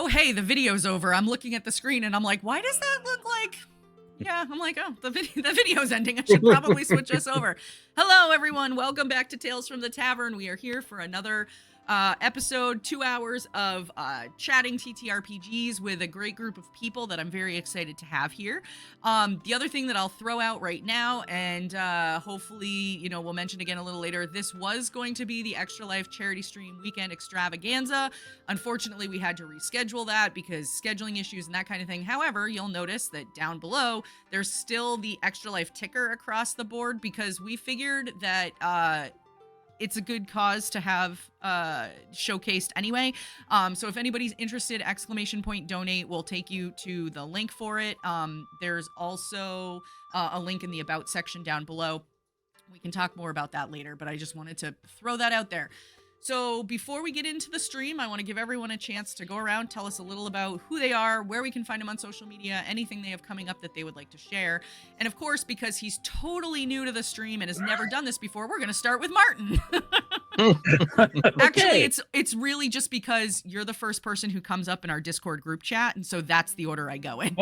oh, hey, the video's over. I'm looking at the screen and I'm like, why does that look like? Yeah, I'm like, oh, the video's ending. I should probably switch us over. Hello, everyone. Welcome back to Tales from the Tavern. We are here for another episode, 2 hours of chatting TTRPGs with a great group of people that I'm very excited to have here. The other thing that I'll throw out right now, and hopefully, we'll mention again a little later, this was going to be the Extra Life Charity Stream Weekend Extravaganza. Unfortunately, we had to reschedule that because scheduling issues and that kind of thing. However, you'll notice that down below, there's still the Extra Life ticker across the board because we figured that it's a good cause to have showcased anyway. So if anybody's interested, !donate will take you to the link for it. There's also a link in the About section down below. We can talk more about that later, but I just wanted to throw that out there. So before we get into the stream, I want to give everyone a chance to go around, tell us a little about who they are, where we can find them on social media, anything they have coming up that they would like to share. And of course, because he's totally new to the stream and has never done this before, we're going to start with Martin. Actually, it's really just because you're the first person who comes up in our Discord group chat, and so that's the order I go in.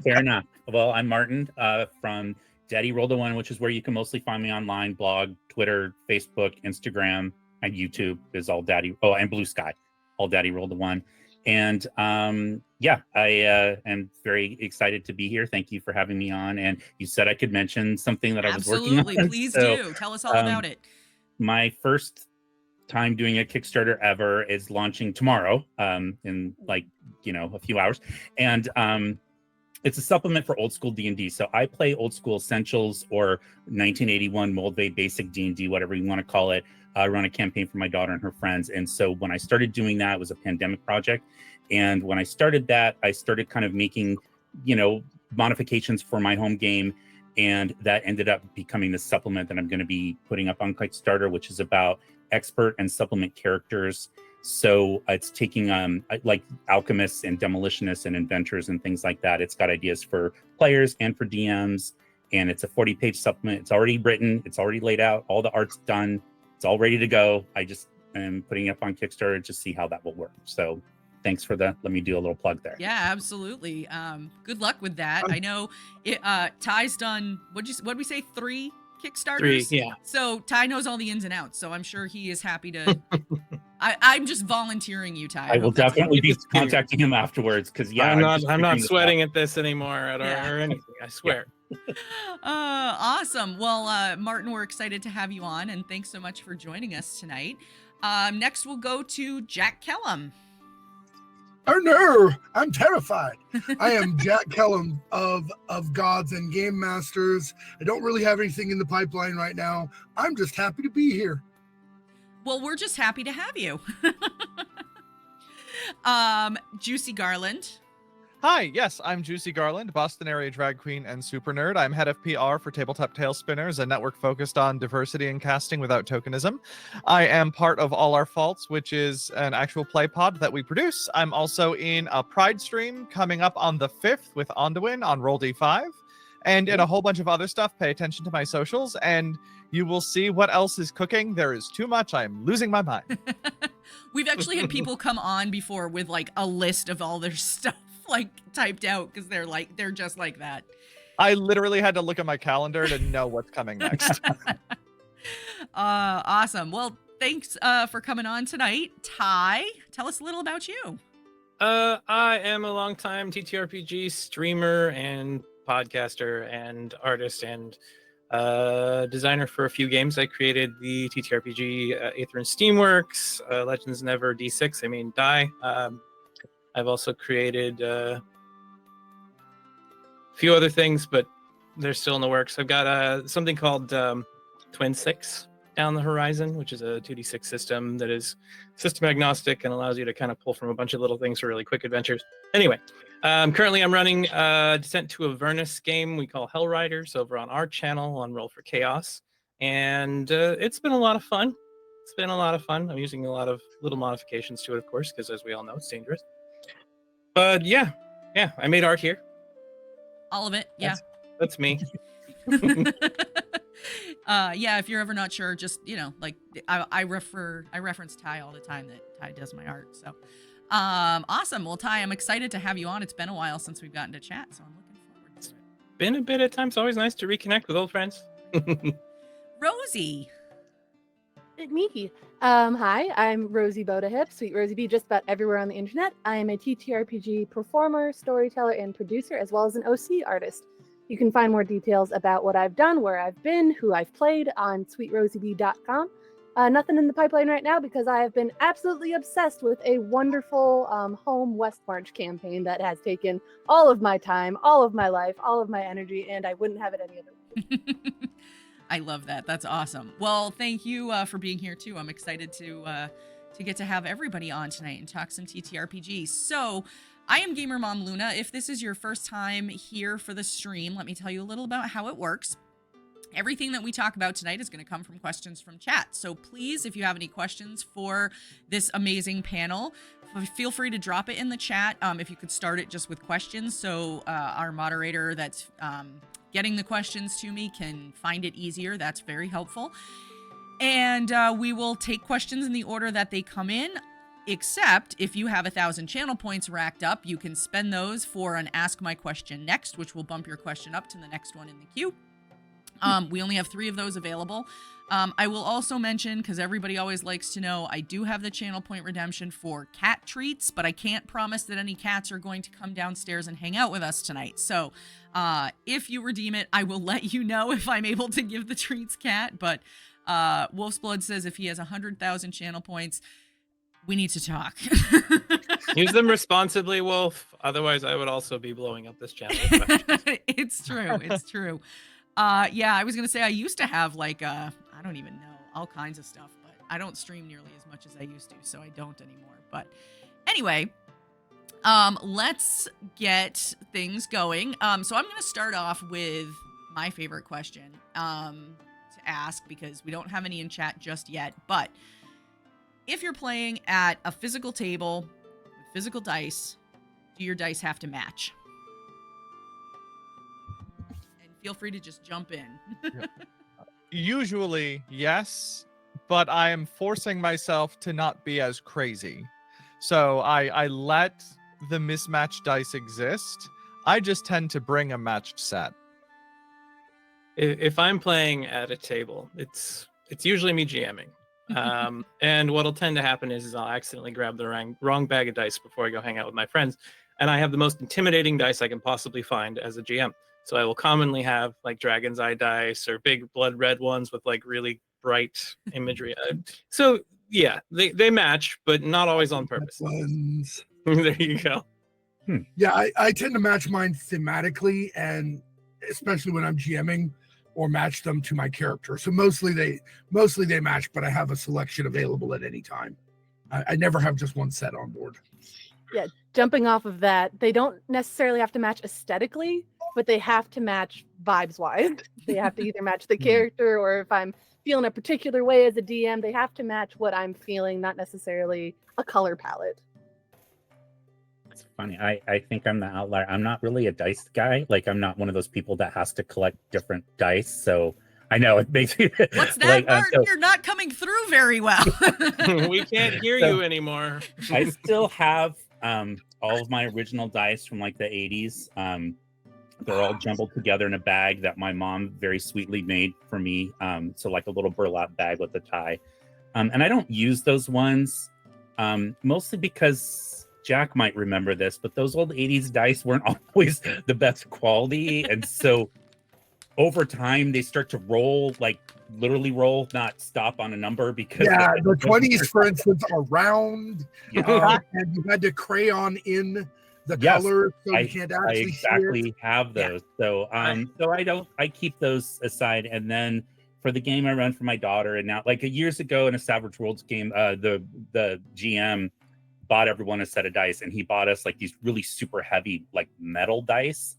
Fair enough. Well, I'm Martin from Daddy Rolled a One, which is where you can mostly find me online, blog, Twitter, Facebook, Instagram, and YouTube is all Daddy. Oh, and Blue Sky, all Daddy Rolled a One. And I am very excited to be here. Thank you for having me on. And you said I could mention something that I was working on. Absolutely, please do. Tell us all about it. My first time doing a Kickstarter ever is launching tomorrow in a few hours. And it's a supplement for old school D&D. So I play old school essentials or 1981 Moldvay basic D&D, whatever you want to call it. I run a campaign for my daughter and her friends. And so when I started doing that, it was a pandemic project. And when I started that, I started kind of making, modifications for my home game. And that ended up becoming the supplement that I'm going to be putting up on Kickstarter, which is about expert and supplement characters. So it's taking like alchemists and demolitionists and inventors and things like that. It's got ideas for players and for DMs. And it's a 40-page supplement. It's already written. It's already laid out. All the art's done. It's all ready to go. I just am putting it up on Kickstarter to see how that will work. So thanks for that. Let me do a little plug there. Yeah, absolutely. Good luck with that. I know Ty's done, what'd we say, 3 Kickstarters? 3, yeah. So Ty knows all the ins and outs. So I'm sure he is happy to. I'm just volunteering you, Ty. I will definitely be contacting him afterwards because I'm not sweating at this anymore or anything. I swear. Awesome. Well, Martin, we're excited to have you on, and thanks so much for joining us tonight. Next, we'll go to Jack Kellum. Oh no, I'm terrified. I am Jack Kellum of Gods and Game Masters. I don't really have anything in the pipeline right now. I'm just happy to be here. Well, we're just happy to have you. Juicy Garland. Hi, yes, I'm Juicy Garland, Boston area drag queen and super nerd. I'm head of PR for Tabletop Tale Spinners, a network focused on diversity and casting without tokenism. I am part of All Our Faults, which is an actual play pod that we produce. I'm also in a Pride stream coming up on the 5th with Onduin on Roll D5, and in a whole bunch of other stuff. Pay attention to my socials, and you will see what else is cooking. There is too much. I'm losing my mind. We've actually had people come on before with like a list of all their stuff like typed out because they're just like that. I literally had to look at my calendar to know what's coming next. Awesome. Well, thanks for coming on tonight. Ty, tell us a little about you. I am a longtime TTRPG streamer and podcaster and artist and designer for a few games. I created the TTRPG Aether and Steamworks, Legends Never D6, Die. I've also created a few other things, but they're still in the works. I've got something called Twin 6 down the horizon, which is a 2d6 system that is system agnostic and allows you to kind of pull from a bunch of little things for really quick adventures. Anyway, currently I'm running Descent to Avernus game we call Hell Riders over on our channel on Roll for Chaos. And it's been a lot of fun. I'm using a lot of little modifications to it, of course, because as we all know, it's dangerous. But yeah, I made art here. All of it, yeah. That's me. Yeah, if you're ever not sure, just I reference Ty all the time that Ty does my art. So Awesome. Well, Ty, I'm excited to have you on. It's been a while since we've gotten to chat, so I'm looking forward to it. Been a bit of time. It's always nice to reconnect with old friends. Rosie. Me. Hi, I'm Rosie Bodahip, Sweet Rosie B, just about everywhere on the internet. I am a TTRPG performer, storyteller, and producer, as well as an OC artist. You can find more details about what I've done, where I've been, who I've played on sweetrosieb.com. Nothing in the pipeline right now because I have been absolutely obsessed with a wonderful home West March campaign that has taken all of my time, all of my life, all of my energy, and I wouldn't have it any other way. I love that. That's awesome. Well, thank you for being here too. I'm excited to get to have everybody on tonight and talk some TTRPG. So, I am Gamer Mom Luna. If this is your first time here for the stream, let me tell you a little about how it works. Everything that we talk about tonight is going to come from questions from chat. So please, if you have any questions for this amazing panel, feel free to drop it in the chat. If you could start it just with questions, so our moderator that's getting the questions to me can find it easier. That's very helpful. And we will take questions in the order that they come in, except if you have 1,000 channel points racked up, you can spend those for an Ask My Question Next, which will bump your question up to the next one in the queue. We only have 3 of those available. I will also mention, because everybody always likes to know, I do have the channel point redemption for cat treats, but I can't promise that any cats are going to come downstairs and hang out with us tonight. So if you redeem it, I will let you know if I'm able to give the treats cat. But Wolf's Blood says if he has 100,000 channel points, we need to talk. Use them responsibly, Wolf. Otherwise, I would also be blowing up this channel. It's true. It's true. Yeah, I was going to say I used to have like, I don't even know, all kinds of stuff, but I don't stream nearly as much as I used to, so I don't anymore. But anyway, let's get things going. So I'm going to start off with my favorite question to ask because we don't have any in chat just yet. But if you're playing at a physical table with physical dice, do your dice have to match? Feel free to just jump in. Usually, yes, but I am forcing myself to not be as crazy. So I let the mismatched dice exist. I just tend to bring a matched set. If I'm playing at a table, it's usually me GMing. And what'll tend to happen is I'll accidentally grab the wrong bag of dice before I go hang out with my friends. And I have the most intimidating dice I can possibly find as a GM. So I will commonly have like Dragon's Eye dice or big blood red ones with like really bright imagery. So yeah, they match, but not always on purpose. There you go. Yeah, I tend to match mine thematically, and especially when I'm GMing, or match them to my character. So mostly they match, but I have a selection available at any time. I never have just one set on board. Yeah, jumping off of that, they don't necessarily have to match aesthetically, but they have to match vibes-wise. They have to either match the character, or if I'm feeling a particular way as a DM, they have to match what I'm feeling, not necessarily a color palette. It's funny. I think I'm the outlier. I'm not really a dice guy. Like, I'm not one of those people that has to collect different dice. So I know it makes me. What's that, Bart? You're not coming through very well. We can't hear you anymore. I still have all of my original dice from like the 80s. They're all jumbled together in a bag that my mom very sweetly made for me. So like a little burlap bag with a tie. And I don't use those ones mostly because Jack might remember this, but those old 80s dice weren't always the best quality. And so over time, they start to roll, like literally roll, not stop on a number. Because the 20s, for instance, are round. And you had to crayon in the color, so you can't actually exactly have those. So so I keep those aside. And then for the game I run for my daughter, and now like years ago in a Savage Worlds game, the GM bought everyone a set of dice, and he bought us like these really super heavy like metal dice.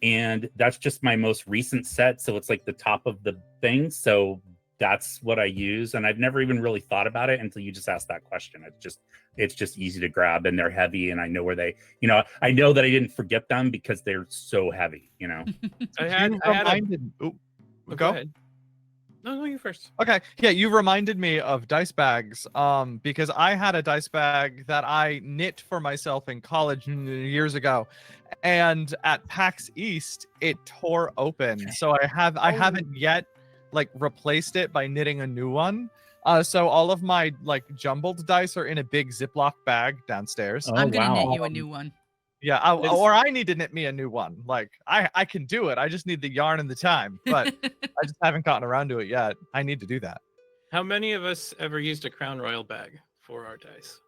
And that's just my most recent set. So it's like the top of the thing. So that's what I use. And I've never even really thought about it until you just asked that question. It's just easy to grab, and they're heavy. And I know where they, I know that I didn't forget them because they're so heavy, I had go ahead. No, you first. Okay, yeah, you reminded me of dice bags, because I had a dice bag that I knit for myself in college years ago, and at PAX East it tore open. So I haven't yet like replaced it by knitting a new one. So all of my like jumbled dice are in a big Ziploc bag downstairs. Oh, I'm gonna wow. knit you a new one. Yeah, or I need to knit me a new one. Like I can do it. I just need the yarn and the time, but I just haven't gotten around to it yet. I need to do that. How many of us ever used a Crown Royal bag for our dice?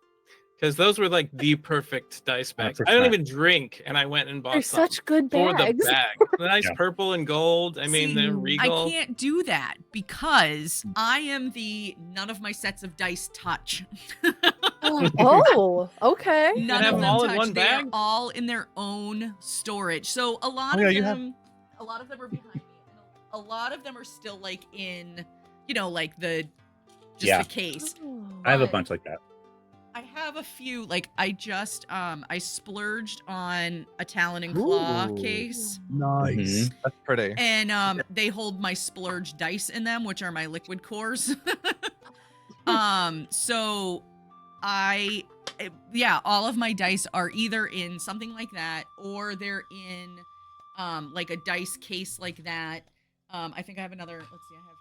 Because those were like the perfect dice bags. I don't 100%. even drink, and I went and bought They're some such good for the bags. bag. The nice Yeah. purple and gold. I mean, See, they're I regal. can't do that because I am the none of my sets of dice touch. Oh, okay. None have of them them all in touch. one They are bag? all in their own storage. So a lot Oh, of yeah, them, a lot of them are behind me, and a lot of them are still like in, like the just Yeah. the case. I have a But bunch like that. I have a few. Like I just I splurged on a Talon and Claw Ooh. case. Nice. That's pretty. And they hold my splurge dice in them, which are my liquid cores. So all of my dice are either in something like that or they're in like a dice case like that. I think I have another, let's see, I have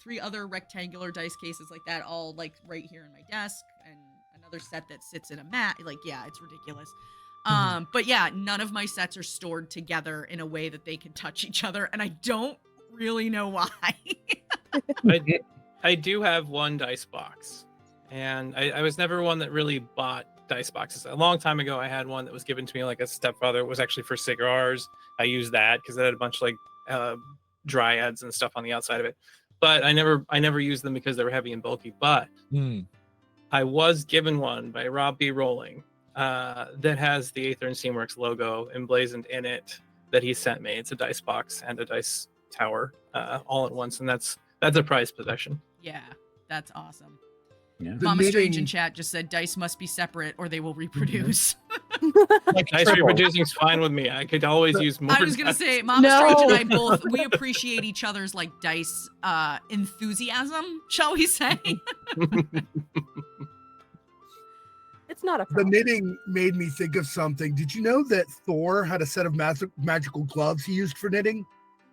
three other rectangular dice cases like that, all like right here in my desk, and another set that sits in a mat. Like, yeah, it's ridiculous. But yeah, none of my sets are stored together in a way that they can touch each other, and I don't really know why. I do have one dice box, and I was never one that really bought dice boxes. A long time ago, I had one that was given to me like a stepfather. It was actually for cigars. I used that because it had a bunch of like dryads and stuff on the outside of it. But I never used them because they were heavy and bulky. But I was given one by Rob B. Rowling that has the Aether and Steamworks logo emblazoned in it that he sent me. It's a dice box and a dice tower all at once, and that's a prized possession. Yeah, that's awesome. Yeah. The Mama Strange knitting- in chat just said dice must be separate or they will reproduce. Like Dice triple. reproducing is fine with me. I could always use more. I was gonna dice. say, Mama No. Strange and I we appreciate each other's like dice enthusiasm, shall we say? It's not a The problem. knitting made me think of something. Did you know that Thor had a set of magical gloves he used for knitting?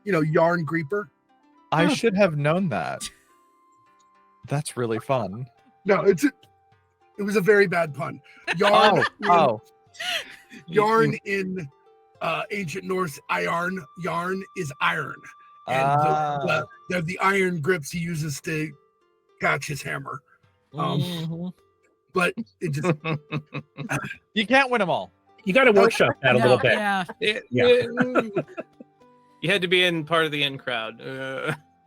Yarn creeper. I should have known that. That's really fun. No, it was a very bad pun. Yarn. Yarn in ancient Norse yarn is iron, and they're the iron grips he uses to catch his hammer. Mhm. But it just You can't win them all. You got to workshop that a little bit. Yeah. You had to be in part of the in crowd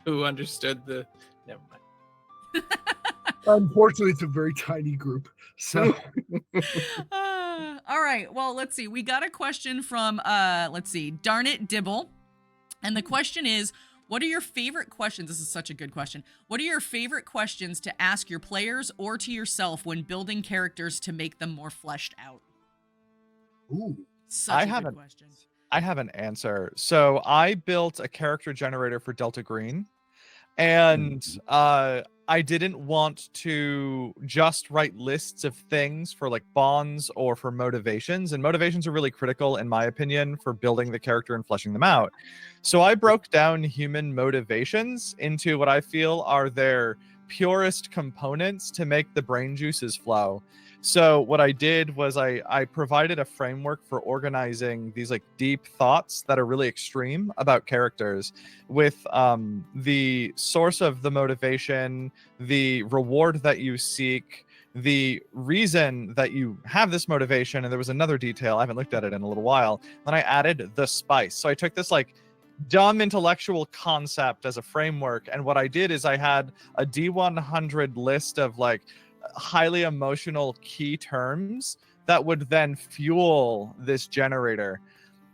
who understood the. Never mind. unfortunately it's a very tiny group. So All right. Well, let's see. We got a question from Darn It Dibble. And the question is, what are your favorite questions? This is such a good question. What are your favorite questions to ask your players or to yourself when building characters to make them more fleshed out? ooh, Such a good question. I have an answer. So I built a character generator for Delta Green, and I didn't want to just write lists of things for like bonds or for motivations, and motivations are really critical in my opinion for building the character and fleshing them out. So I broke down human motivations into what I feel are their purest components to make the brain juices flow. So what I did was I provided a framework for organizing these like deep thoughts that are really extreme about characters, with the source of the motivation, the reward that you seek, the reason that you have this motivation, and there was another detail, I haven't looked at it in a little while. Then I added the spice. So I took this like dumb intellectual concept as a framework, and what I did is I had a D100 list of like highly emotional key terms that would then fuel this generator.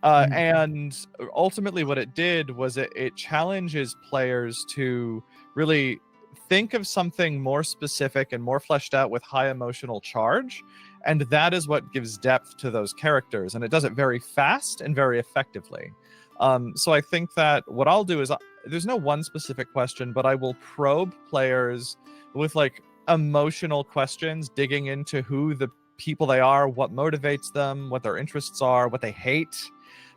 And ultimately what it did was it challenges players to really think of something more specific and more fleshed out with high emotional charge, and that is what gives depth to those characters, and it does it very fast and very effectively. So I think that what I'll do is there's no one specific question, but I will probe players with like emotional questions, digging into who the people they are, what motivates them, what their interests are, what they hate,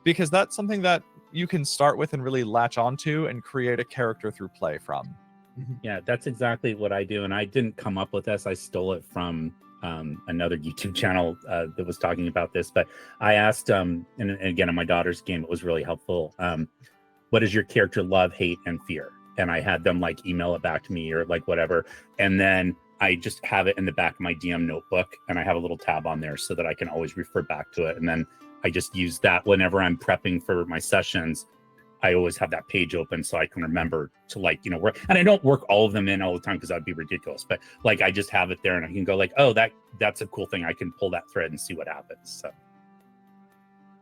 because that's something that you can start with and really latch onto and create a character through play from. Yeah, that's exactly what I do. And I didn't come up with this. I stole it from another YouTube channel that was talking about this. But I asked, and again, in my daughter's game, it was really helpful. What does your character love, hate, and fear? And I had them like email it back to me or like whatever. And then I just have it in the back of my DM notebook, and I have a little tab on there so that I can always refer back to it. And then I just use that whenever I'm prepping for my sessions. I always have that page open so I can remember to like, you know, work. And I don't work all of them in all the time because that'd be ridiculous. But like, I just have it there and I can go like, oh, that's a cool thing. I can pull that thread and see what happens. So,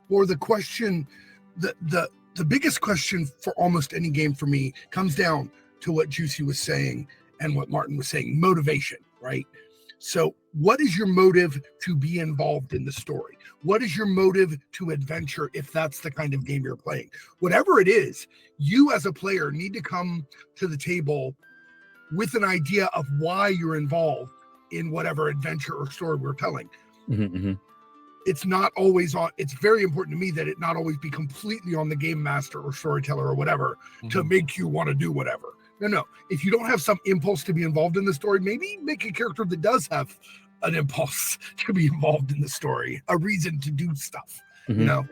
Or the question, the biggest question for almost any game for me comes down to what Juicy was saying and what Martin was saying, motivation, right? So what is your motive to be involved in the story? What is your motive to adventure if that's the kind of game you're playing? Whatever it is, you as a player need to come to the table with an idea of why you're involved in whatever adventure or story we're telling. It's not always on, it's very important to me that it not always be completely on the game master or storyteller or whatever to make you want to do whatever. No. If you don't have some impulse to be involved in the story, maybe make a character that does have an impulse to be involved in the story, a reason to do stuff. You know,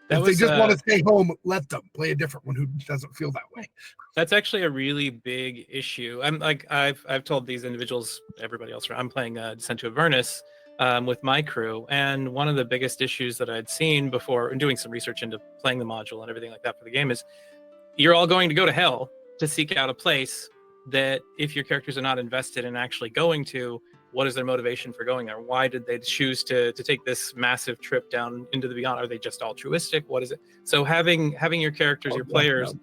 if they just want to stay home, let them play a different one who doesn't feel that way. That's actually a really big issue. I'm like, I've told these individuals, everybody else, I'm playing Descent to Avernus with my crew, and one of the biggest issues that I'd seen before and doing some research into playing the module and everything like that for the game is you're all going to go to hell to seek out a place that if your characters are not invested in actually going to, what is their motivation for going there? Why did they choose to take this massive trip down into the beyond? Are they just altruistic? What is it? So having your characters, your players,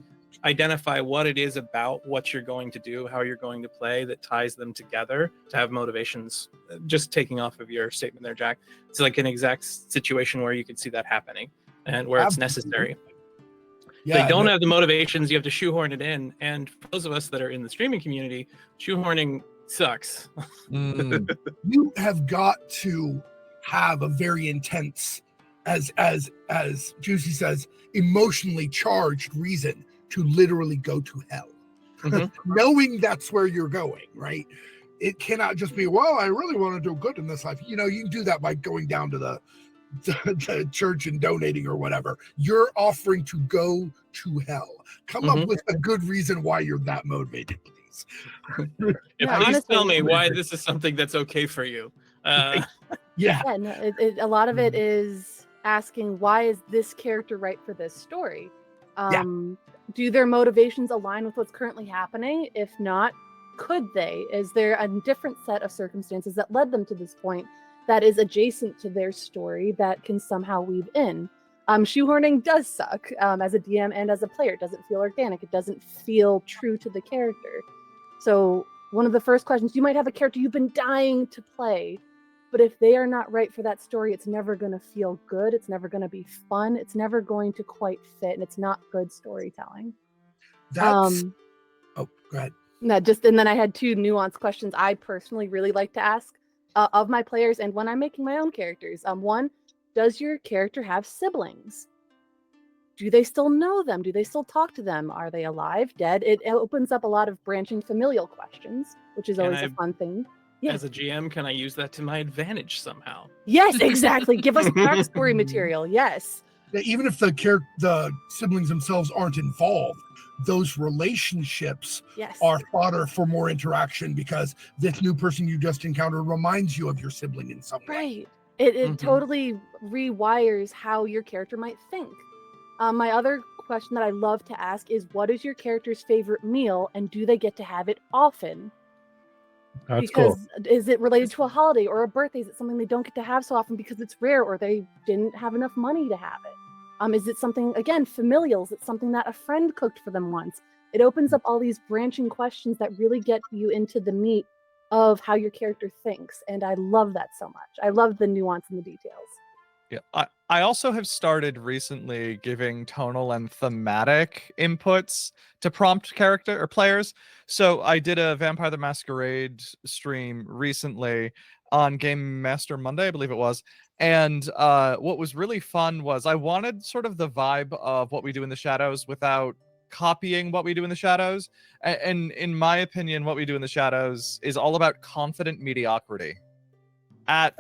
identify what it is about what you're going to do, how you're going to play, that ties them together to have motivations. Just taking off of your statement there, Jack, it's like an exact situation where you could see that happening and where it's necessary. Yeah, they don't have the motivations, you have to shoehorn it in. And for those of us that are in the streaming community, shoehorning sucks. You have got to have a very intense, as Juicy says, emotionally charged reason to literally go to hell. Knowing that's where you're going, right? It cannot just be, well, I really want to do good in this life. You know, you can do that by going down to the church and donating or whatever. You're offering to go to hell. Come up with a good reason why you're that motivated, please. Please honestly, tell me why this is something that's okay for you. No, a lot of it is asking, why is this character right for this story? Do their motivations align with what's currently happening? If not, could they? Is there a different set of circumstances that led them to this point that is adjacent to their story that can somehow weave in? Shoehorning does suck as a DM and as a player. It doesn't feel organic. It doesn't feel true to the character. So one of the first questions, you might have a character you've been dying to play, but if they are not right for that story, it's never going to feel good. It's never going to be fun. It's never going to quite fit, and it's not good storytelling. That's go ahead. No, and then I had two nuanced questions I personally really like to ask of my players and when I'm making my own characters. One, does your character have siblings? Do they still know them? Do they still talk to them? Are they alive, dead? It opens up a lot of branching familial questions, which is always a fun thing. Yeah. As a GM, can I use that to my advantage somehow? Yes, exactly. Give us backstory material. Yes. Even if the siblings themselves aren't involved, those relationships are fodder for more interaction because this new person you just encountered reminds you of your sibling in some way. Right. It totally rewires how your character might think. My other question that I love to ask is, what is your character's favorite meal, and do they get to have it often? That's cool. Is it related to a holiday or a birthday? Is it something they don't get to have so often because it's rare or they didn't have enough money to have it? Is it something, again, familial? Is it something that a friend cooked for them once? It opens up all these branching questions that really get you into the meat of how your character thinks. And I love that so much. I love the nuance and the details. Yeah, I also have started recently giving tonal and thematic inputs to prompt character or players. So I did a Vampire the Masquerade stream recently on Game Master Monday, I believe it was. And what was really fun was I wanted sort of the vibe of What We Do in the Shadows without copying What We Do in the Shadows. And in my opinion, What We Do in the Shadows is all about confident mediocrity at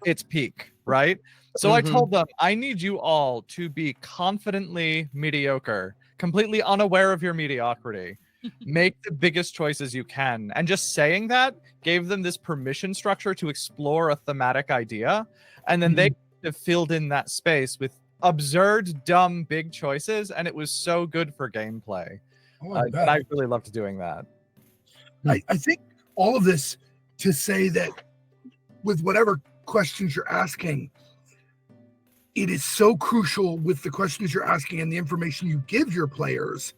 its peak, right? So I told them, I need you all to be confidently mediocre, completely unaware of your mediocrity. Make the biggest choices you can. And just saying that gave them this permission structure to explore a thematic idea. And then they have filled in that space with absurd, dumb, big choices. And it was so good for gameplay. And I really loved doing that. I think all of this to say that with whatever questions you're asking, it is so crucial with the questions you're asking and the information you give your players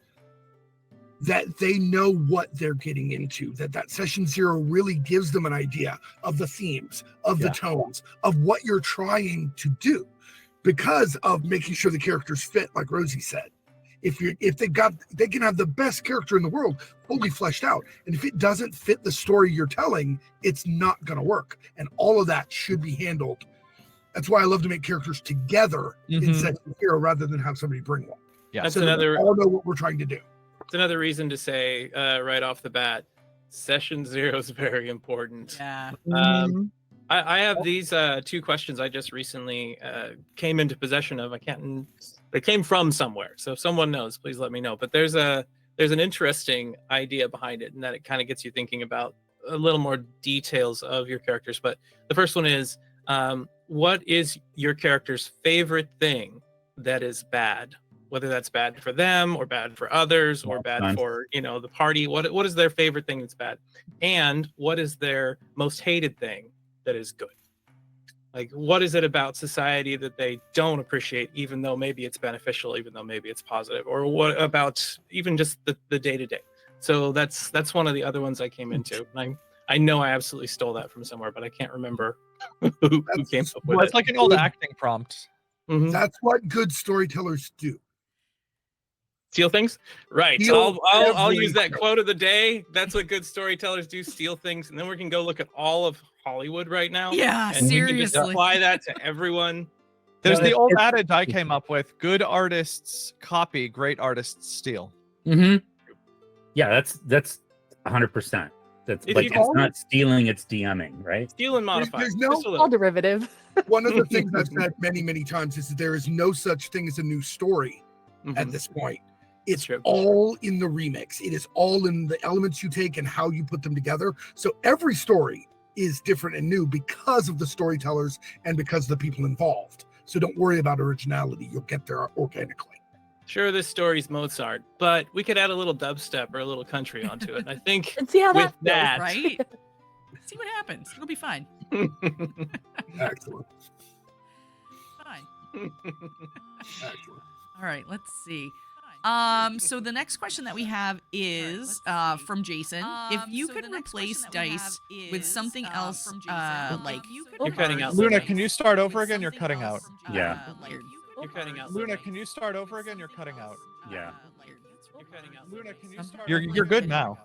that they know what they're getting into, that session 0 really gives them an idea of the themes, of the tones, of what you're trying to do, because of making sure the characters fit, like Rosie said. If they can have the best character in the world fully fleshed out, and if it doesn't fit the story you're telling, it's not going to work. And all of that should be handled. That's why I love to make characters together in session 0 rather than have somebody bring one. Yeah, that's so another. We all know what we're trying to do. It's another reason to say right off the bat, session 0 is very important. Yeah. I have these 2 questions I just recently came into possession of. They came from somewhere, so if someone knows, please let me know. But there's an interesting idea behind it, and that it kind of gets you thinking about a little more details of your characters. But the first one is, what is your character's favorite thing that is bad? Whether that's bad for them or bad for others or bad for, the party. What is their favorite thing that's bad? And what is their most hated thing that is good? Like, what is it about society that they don't appreciate, even though maybe it's beneficial, even though maybe it's positive? Or what about even just the day-to-day? So that's one of the other ones I came into. And I know I absolutely stole that from somewhere, but I can't remember who came up with it. It's like an old acting prompt. That's what good storytellers do. Steal things, right? Steal I'll use that quote of the day. That's what good storytellers do: steal things, and then we can go look at all of Hollywood right now. Yeah, and seriously. we can just apply that to everyone. There's the old adage I came up with: good artists copy, great artists steal. Yeah, that's 100%. That's like, it's not stealing, it's DMing, right? Steal and modify. There's no all derivative. One of the things I've said many, many times is that there is no such thing as a new story at this point. It's all in the remix. It is all in the elements you take and how you put them together. So every story is different and new because of the storytellers and because of the people involved. So don't worry about originality. You'll get there organically. Sure, this story's Mozart, but we could add a little dubstep or a little country onto it. And I think And see how with that that, Right? See what happens. It'll be fine. Excellent. Fine. Excellent. All right, let's see. So the next question that we have is from Jason. If you could replace dice with something else, like You're cutting out. Luna, can you start over again? You're cutting out. Yeah. You're cutting out. Luna, can you start over again? You're cutting out. Yeah. You're cutting out. Luna, can you start? You're good now.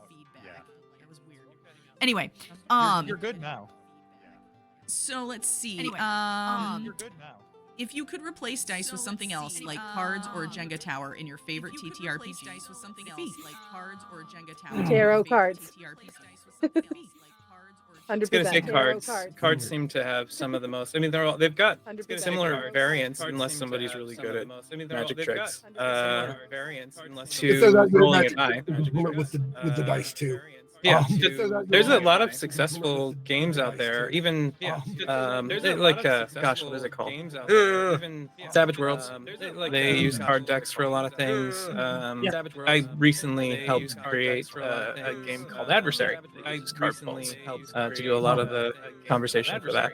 Anyway, You're good now. so let's see. Anyway, You're good now. If you could replace dice with something else, like cards or a Jenga tower in your favorite TTRPG, Tarot cards. 100%. I was gonna say Tarot cards. Cards seem to have some of the most. I mean, they've got 100% similar cards. variants, unless somebody's really good at magic tricks. If To there's that good rolling it magic, by. there's a bullet with the dice too. Yeah, Um, there's a lot of successful games out there. Even like gosh, what is it called? Savage Worlds. They use card decks for a lot of things. I recently helped create a game called Adversary. I use card pulls to do a lot of the conversation for that.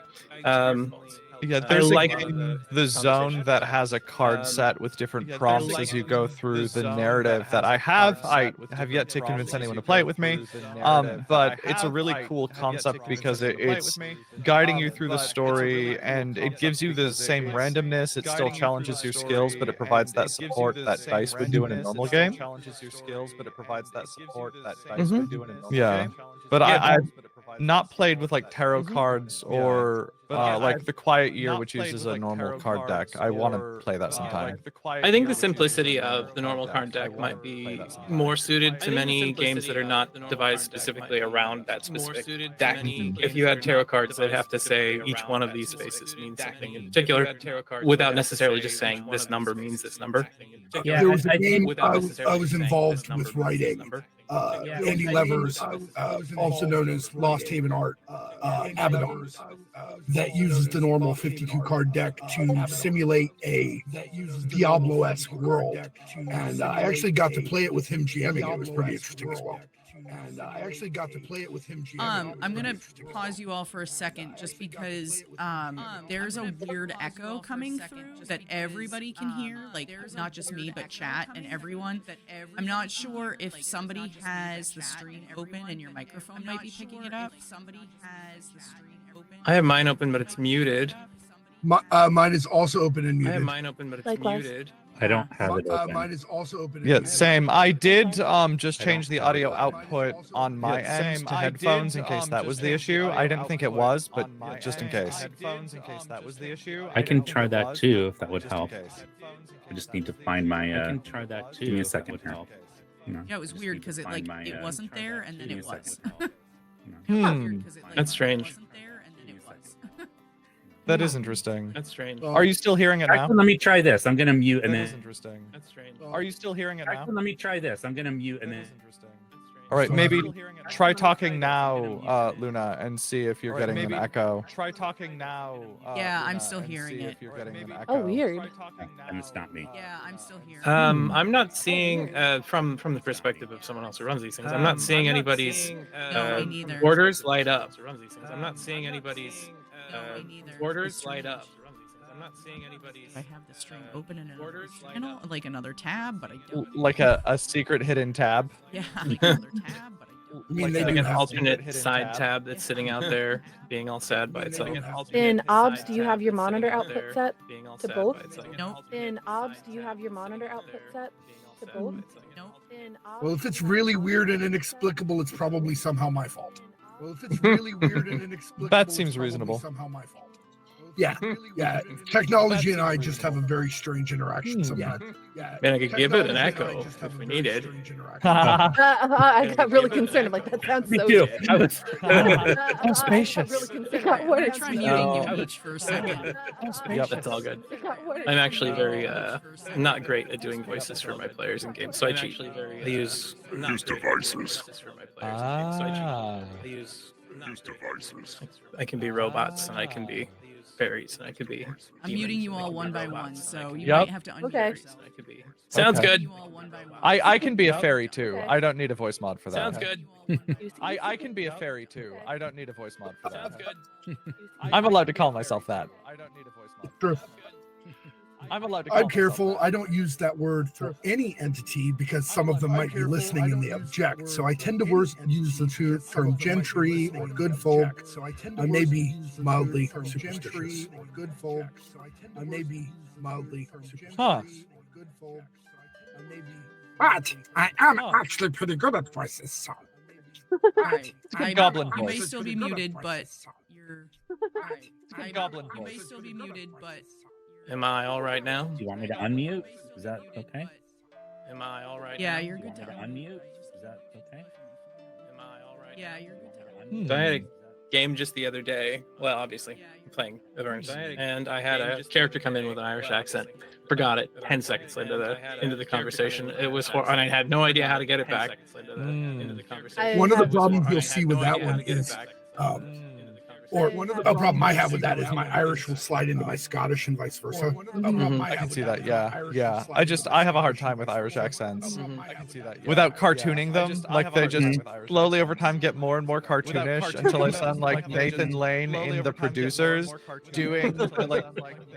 Yeah, there's like a game, the conversation. Zone, that has a card set with different prompts as you go through the narrative that I have yet to convince anyone to play it with me. But it's a really cool concept because it's guiding you through the story, and it gives you the same randomness. It still challenges your skills, but it provides that support that dice would do in a normal game. Yeah, but I've not played with like tarot cards or like the Quiet Year, which uses a normal card deck. I want to play that sometime. I think the simplicity of the normal card deck might be more suited to many games that are not devised specifically around that specific deck. If you had tarot cards, they'd have to say each one of these spaces means something in particular, without necessarily just saying this number means this number. Yeah, There was a I game think I was involved with writing. Andy Levers, also known as Lost Haven Art, Abaddon, that uses the normal 52 card deck to simulate a Diablo-esque world. And I actually got to play it with him GMing. It was pretty interesting as well. I'm gonna pause you all for a second just because there's a weird echo coming through that everybody can hear, like not just me but chat and everyone. I'm not sure if somebody has the stream open and your microphone might be picking it up. I have mine open, but it's muted. Mine is also open and muted. I have mine open, but it's Likewise. muted. I don't have it open. Mine is also open. And Yeah, muted. same. I did just change the audio output on my end to headphones in case that was the issue. I didn't think it was, but just in case. I can try that too if that would help. I just need to find my. I can try that too. Give me a second here. Yeah, it was weird because it wasn't there and then it was. That's strange. That is interesting. That's strange. Are you still hearing it now? Actually, let me try this. I'm gonna mute and That then. is interesting. That's strange. Are you still hearing it now? Actually, let me try this. I'm gonna mute and then. All right, maybe try talking now, Luna, and see if you're getting an echo. Try talking now. Yeah, I'm still hearing it. Oh, weird. And it's not me. Yeah, I'm still here. I'm not seeing from the perspective of someone else who runs these things. I'm not seeing anybody's No, me neither. orders light up. I'm not seeing anybody's orders light up. I'm not seeing anybody's. I have the stream open in another channel, like another tab, but I don't. Like a secret hidden tab. Yeah, like another tab, but I don't. I mean, they Like do an have alternate side tab that's sitting out there, being all sad by itself. In OBS, do you have your monitor output set to both? Nope. In OBS, do you have your monitor output set to both? Nope. In OBS, Well, if it's really weird and inexplicable, it's probably somehow my fault. That seems reasonable. Somehow my fault. Yeah, yeah. Technology and I just have a very strange interaction sometimes. Man, I could give it an echo if we needed. I got really concerned. I'm like, that sounds Me so too. good. I was. How spacious. Really concerned. It I'm got gonna worse. try muting you each for a second. Yep, that's all good. It got worse. I'm actually very not great at doing voices for my players in games, so I cheat. I use devices. Ah. I can be robots and I can be fairies and I could be. I'm muting you all one by one, so you Yep. might have to unmute Okay. yourself. I could be. Sounds Okay. good. You all one by one. I can be a fairy too. I don't need a voice mod for that. Sounds good. I can be a fairy too. I don't need a voice mod for Sounds that. good. I'm allowed to call myself that. I don't need a voice mod. True. I'm allowed to call I'm myself careful. that. I don't use that word for any entity because some of them might be listening and they object. So I tend to use the term gentry or good folk. I may be mildly superstitious. I may be mildly Huh. But I am Huh. actually pretty good at voices. So. Alright, good goblin you may voice. still be muted, but you're. Alright, good goblin you may voice. still be muted, but. Am I all right now? Do you want me to unmute? Is that okay? Am I all right? Yeah, now? you're Do you good want to me to unmute. unmute? Is that okay? Am I all right? Yeah, you're good to Hmm. So I had a game just the other day. Well, obviously, I'm playing Tavern, and I had a character come in with an Irish accent. Forgot it 10 seconds into the conversation. It was and I had no idea how to get it back. Mm. One of the problems you'll see with that one is Or a problem I have with that is my Irish will slide into my Scottish and vice versa. I can see that. Yeah. I have a hard time with Irish accents. Mhm. I can see that. Without cartooning them, like they just slowly over time get more and more cartoonish until I sound like Nathan Lane in The Producers doing the like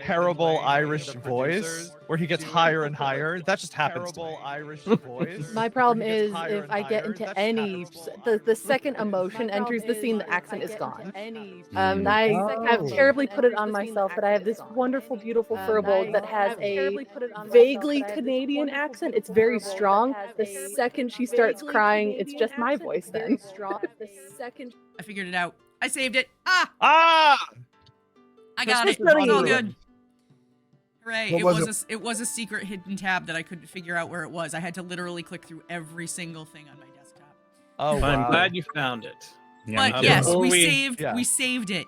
terrible Irish voice where he gets higher and higher. That just happens to me. My problem is if I get into any, the second emotion enters the scene, the accent is gone. I have terribly put it on myself that I have this wonderful, beautiful furbolg that has a vaguely Canadian accent. It's very strong. The second she starts crying, it's just my voice then. I figured it out. I saved it. Ah! I got it. Christmas It's all pudding. good. Hooray. What was It was a secret hidden tab that I couldn't figure out where it was. I had to literally click through every single thing on my desktop. Oh, I'm wow. glad you found it. But Yeah, yes, before we we- saved it.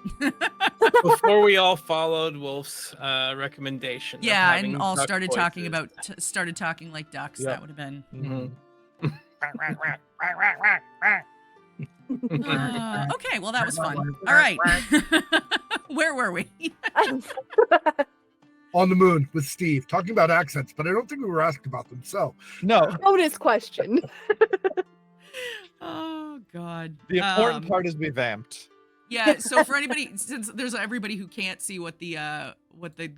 Before we all followed Wolf's recommendation. of Yeah, having and all duck started voices. talking like ducks. Yep. That would have been. Mhm. Okay, well that was fun. All right. Where were we? On the moon with Steve, talking about accents, but I don't think we were asked about them. So No, Bonus question. Oh God. the important part is we vamped. Yeah, so for anybody, since there's everybody who can't see what the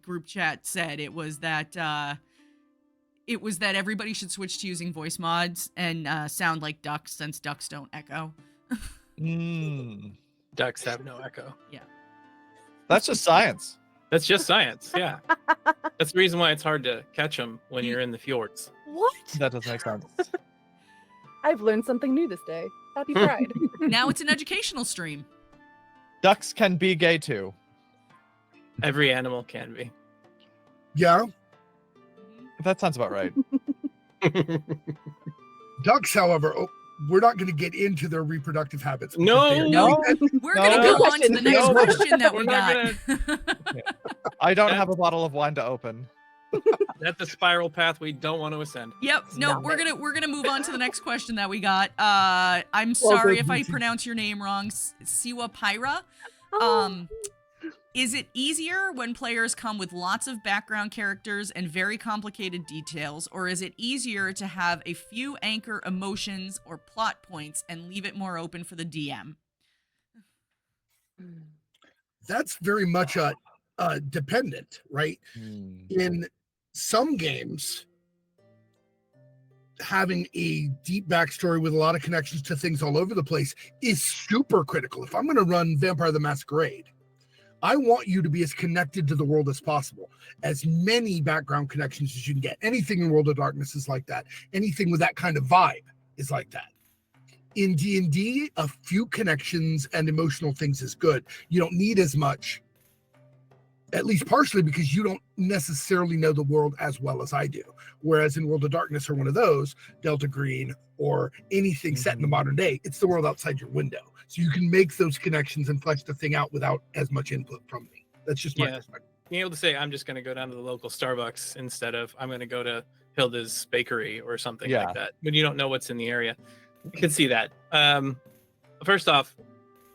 group chat said, it was that everybody should switch to using voice mods and sound like ducks, since ducks don't echo. Ducks have no echo. That's just science. That's just science. Yeah. That's the reason why it's hard to catch them when you're in the fjords. What? That does make sense. I've learned something new this day. Happy Pride. Now it's an educational stream. Ducks can be gay too. Every animal can be. yeah, That sounds about right. ducks, however, we're not going to get into their reproductive habits. because No. they are No. treated- We're gonna No. go on to the next No. question that We're we not got. I don't have a bottle of wine to open. That's the spiral path we don't want to ascend. Yep. No, Stop we're it. gonna move on to the next question that we got. I'm sorry if I pronounce your name wrong. Siwa Pyra. Is it easier when players come with lots of background characters and very complicated details, or is it easier to have a few anchor emotions or plot points and leave it more open for the DM? That's very much dependent, right? In some games, having a deep backstory with a lot of connections to things all over the place is super critical. If I'm going to run Vampire the Masquerade, I want you to be as connected to the world as possible. As many background connections as you can get. Anything in World of Darkness is like that. Anything with that kind of vibe is like that. In D&D, a few connections and emotional things is good. You don't need as much, at least partially because you don't necessarily know the world as well as I do. Whereas in World of Darkness or one of those, Delta Green or anything set in the modern day, it's the world outside your window. So you can make those connections and flesh the thing out without as much input from me. That's just my perspective. Being able to say, I'm just going to go down to the local Starbucks instead of I'm going to go to Hilda's Bakery or something like that. When you don't know what's in the area. You can see that. First off,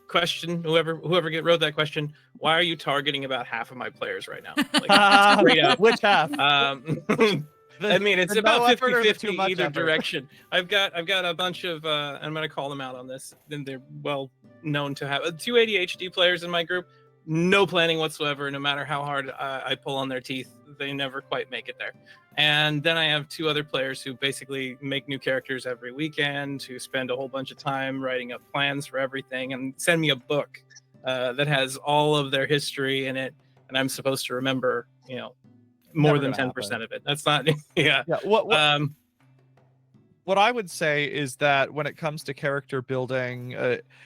question, whoever wrote that question, why are you targeting about half of my players right now? Like, straight up. Which half? I mean, it's the about no effort or the 50-50 too much either effort? direction. I've got a bunch of I'm going to call them out on this. Then they're well known to have 2 ADHD players in my group. No planning whatsoever. No matter how hard I pull on their teeth, they never quite make it there. And then I have 2 other players who basically make new characters every weekend, who spend a whole bunch of time writing up plans for everything and send me a book that has all of their history in it, and I'm supposed to remember, more Never than gonna 10% happen. of it. That's not, yeah. Yeah. What I would say is that when it comes to character building,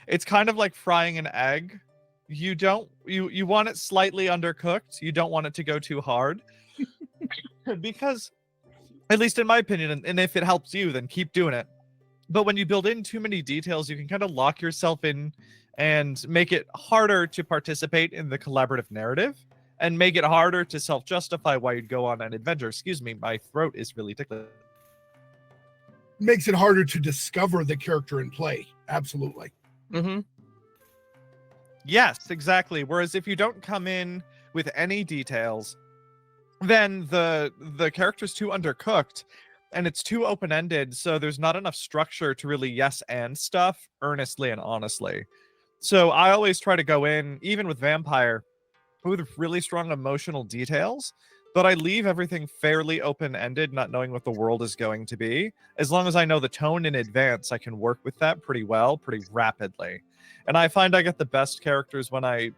it's kind of like frying an egg. You want it slightly undercooked. You don't want it to go too hard. Because, at least in my opinion, and if it helps you, then keep doing it. But when you build in too many details, you can kind of lock yourself in and make it harder to participate in the collaborative narrative and make it harder to self-justify why you'd go on an adventure. Excuse me, my throat is really tickling. Makes it harder to discover the character in play. Absolutely. Mm-hmm. Yes, exactly. Whereas if you don't come in with any details, then the character's too undercooked and it's too open-ended, so there's not enough structure to really yes and stuff earnestly and honestly. So I always try to go in, even with Vampire, with really strong emotional details, but I leave everything fairly open-ended, not knowing what the world is going to be. As long as I know the tone in advance, I can work with that pretty well, pretty rapidly. And I find I get the best characters when I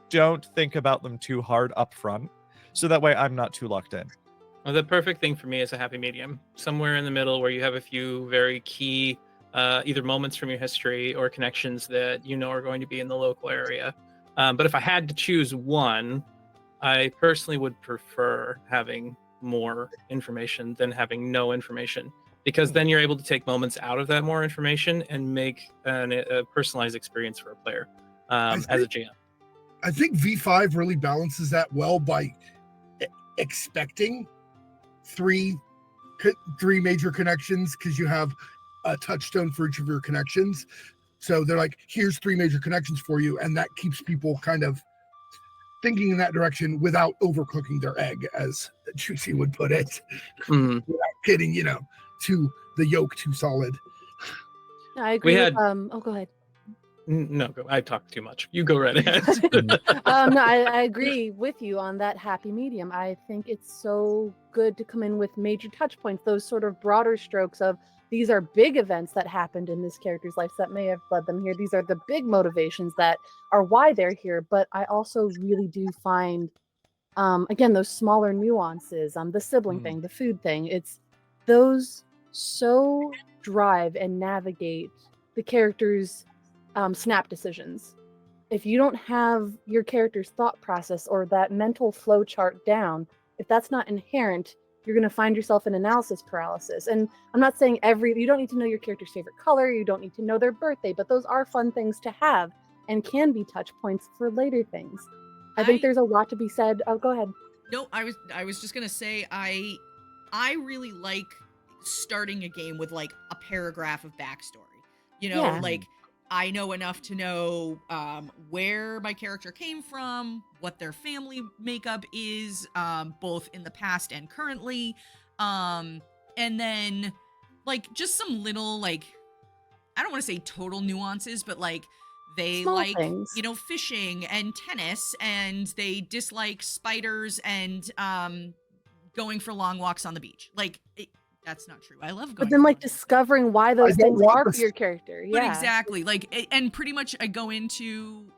don't think about them too hard up front, so that way I'm not too locked in. Well, the perfect thing for me is a happy medium, somewhere in the middle where you have a few very key either moments from your history or connections that you know are going to be in the local area. But if I had to choose one, I personally would prefer having more information than having no information, because then you're able to take moments out of that more information and make a personalized experience for a player as a GM. I think V5 really balances that well by expecting three major connections, because you have a touchstone for each of your connections. So they're like, here's 3 major connections for you, and that keeps people kind of thinking in that direction without overcooking their egg, as Juicy would put it. Without getting, to the yolk too solid. I agree. had- Go ahead. No, I talk too much. You go right ahead. No, I agree with you on that happy medium. I think it's so good to come in with major touch points, those sort of broader strokes of these are big events that happened in this character's life that may have led them here. These are the big motivations that are why they're here. But I also really do find, again, those smaller nuances, the sibling thing, the food thing, it's those so drive and navigate the character's snap decisions. If you don't have your character's thought process or that mental flow chart down, if that's not inherent, you're going to find yourself in analysis paralysis. And I'm not saying you don't need to know your character's favorite color, you don't need to know their birthday, but those are fun things to have and can be touch points for later things. I think there's a lot to be said. Oh, go ahead. No, I was just gonna say I really like starting a game with like a paragraph of backstory. Yeah. Like I know enough to know where my character came from, what their family makeup is, both in the past and currently, and then like just some little like, I don't want to say total nuances, but like they Small like things. fishing and tennis, and they dislike spiders and going for long walks on the beach. Like that's not true. I love going. But then, like, for long walks. discovering why those don't things want are for this- your character. But Yeah. exactly, like, and pretty much I go into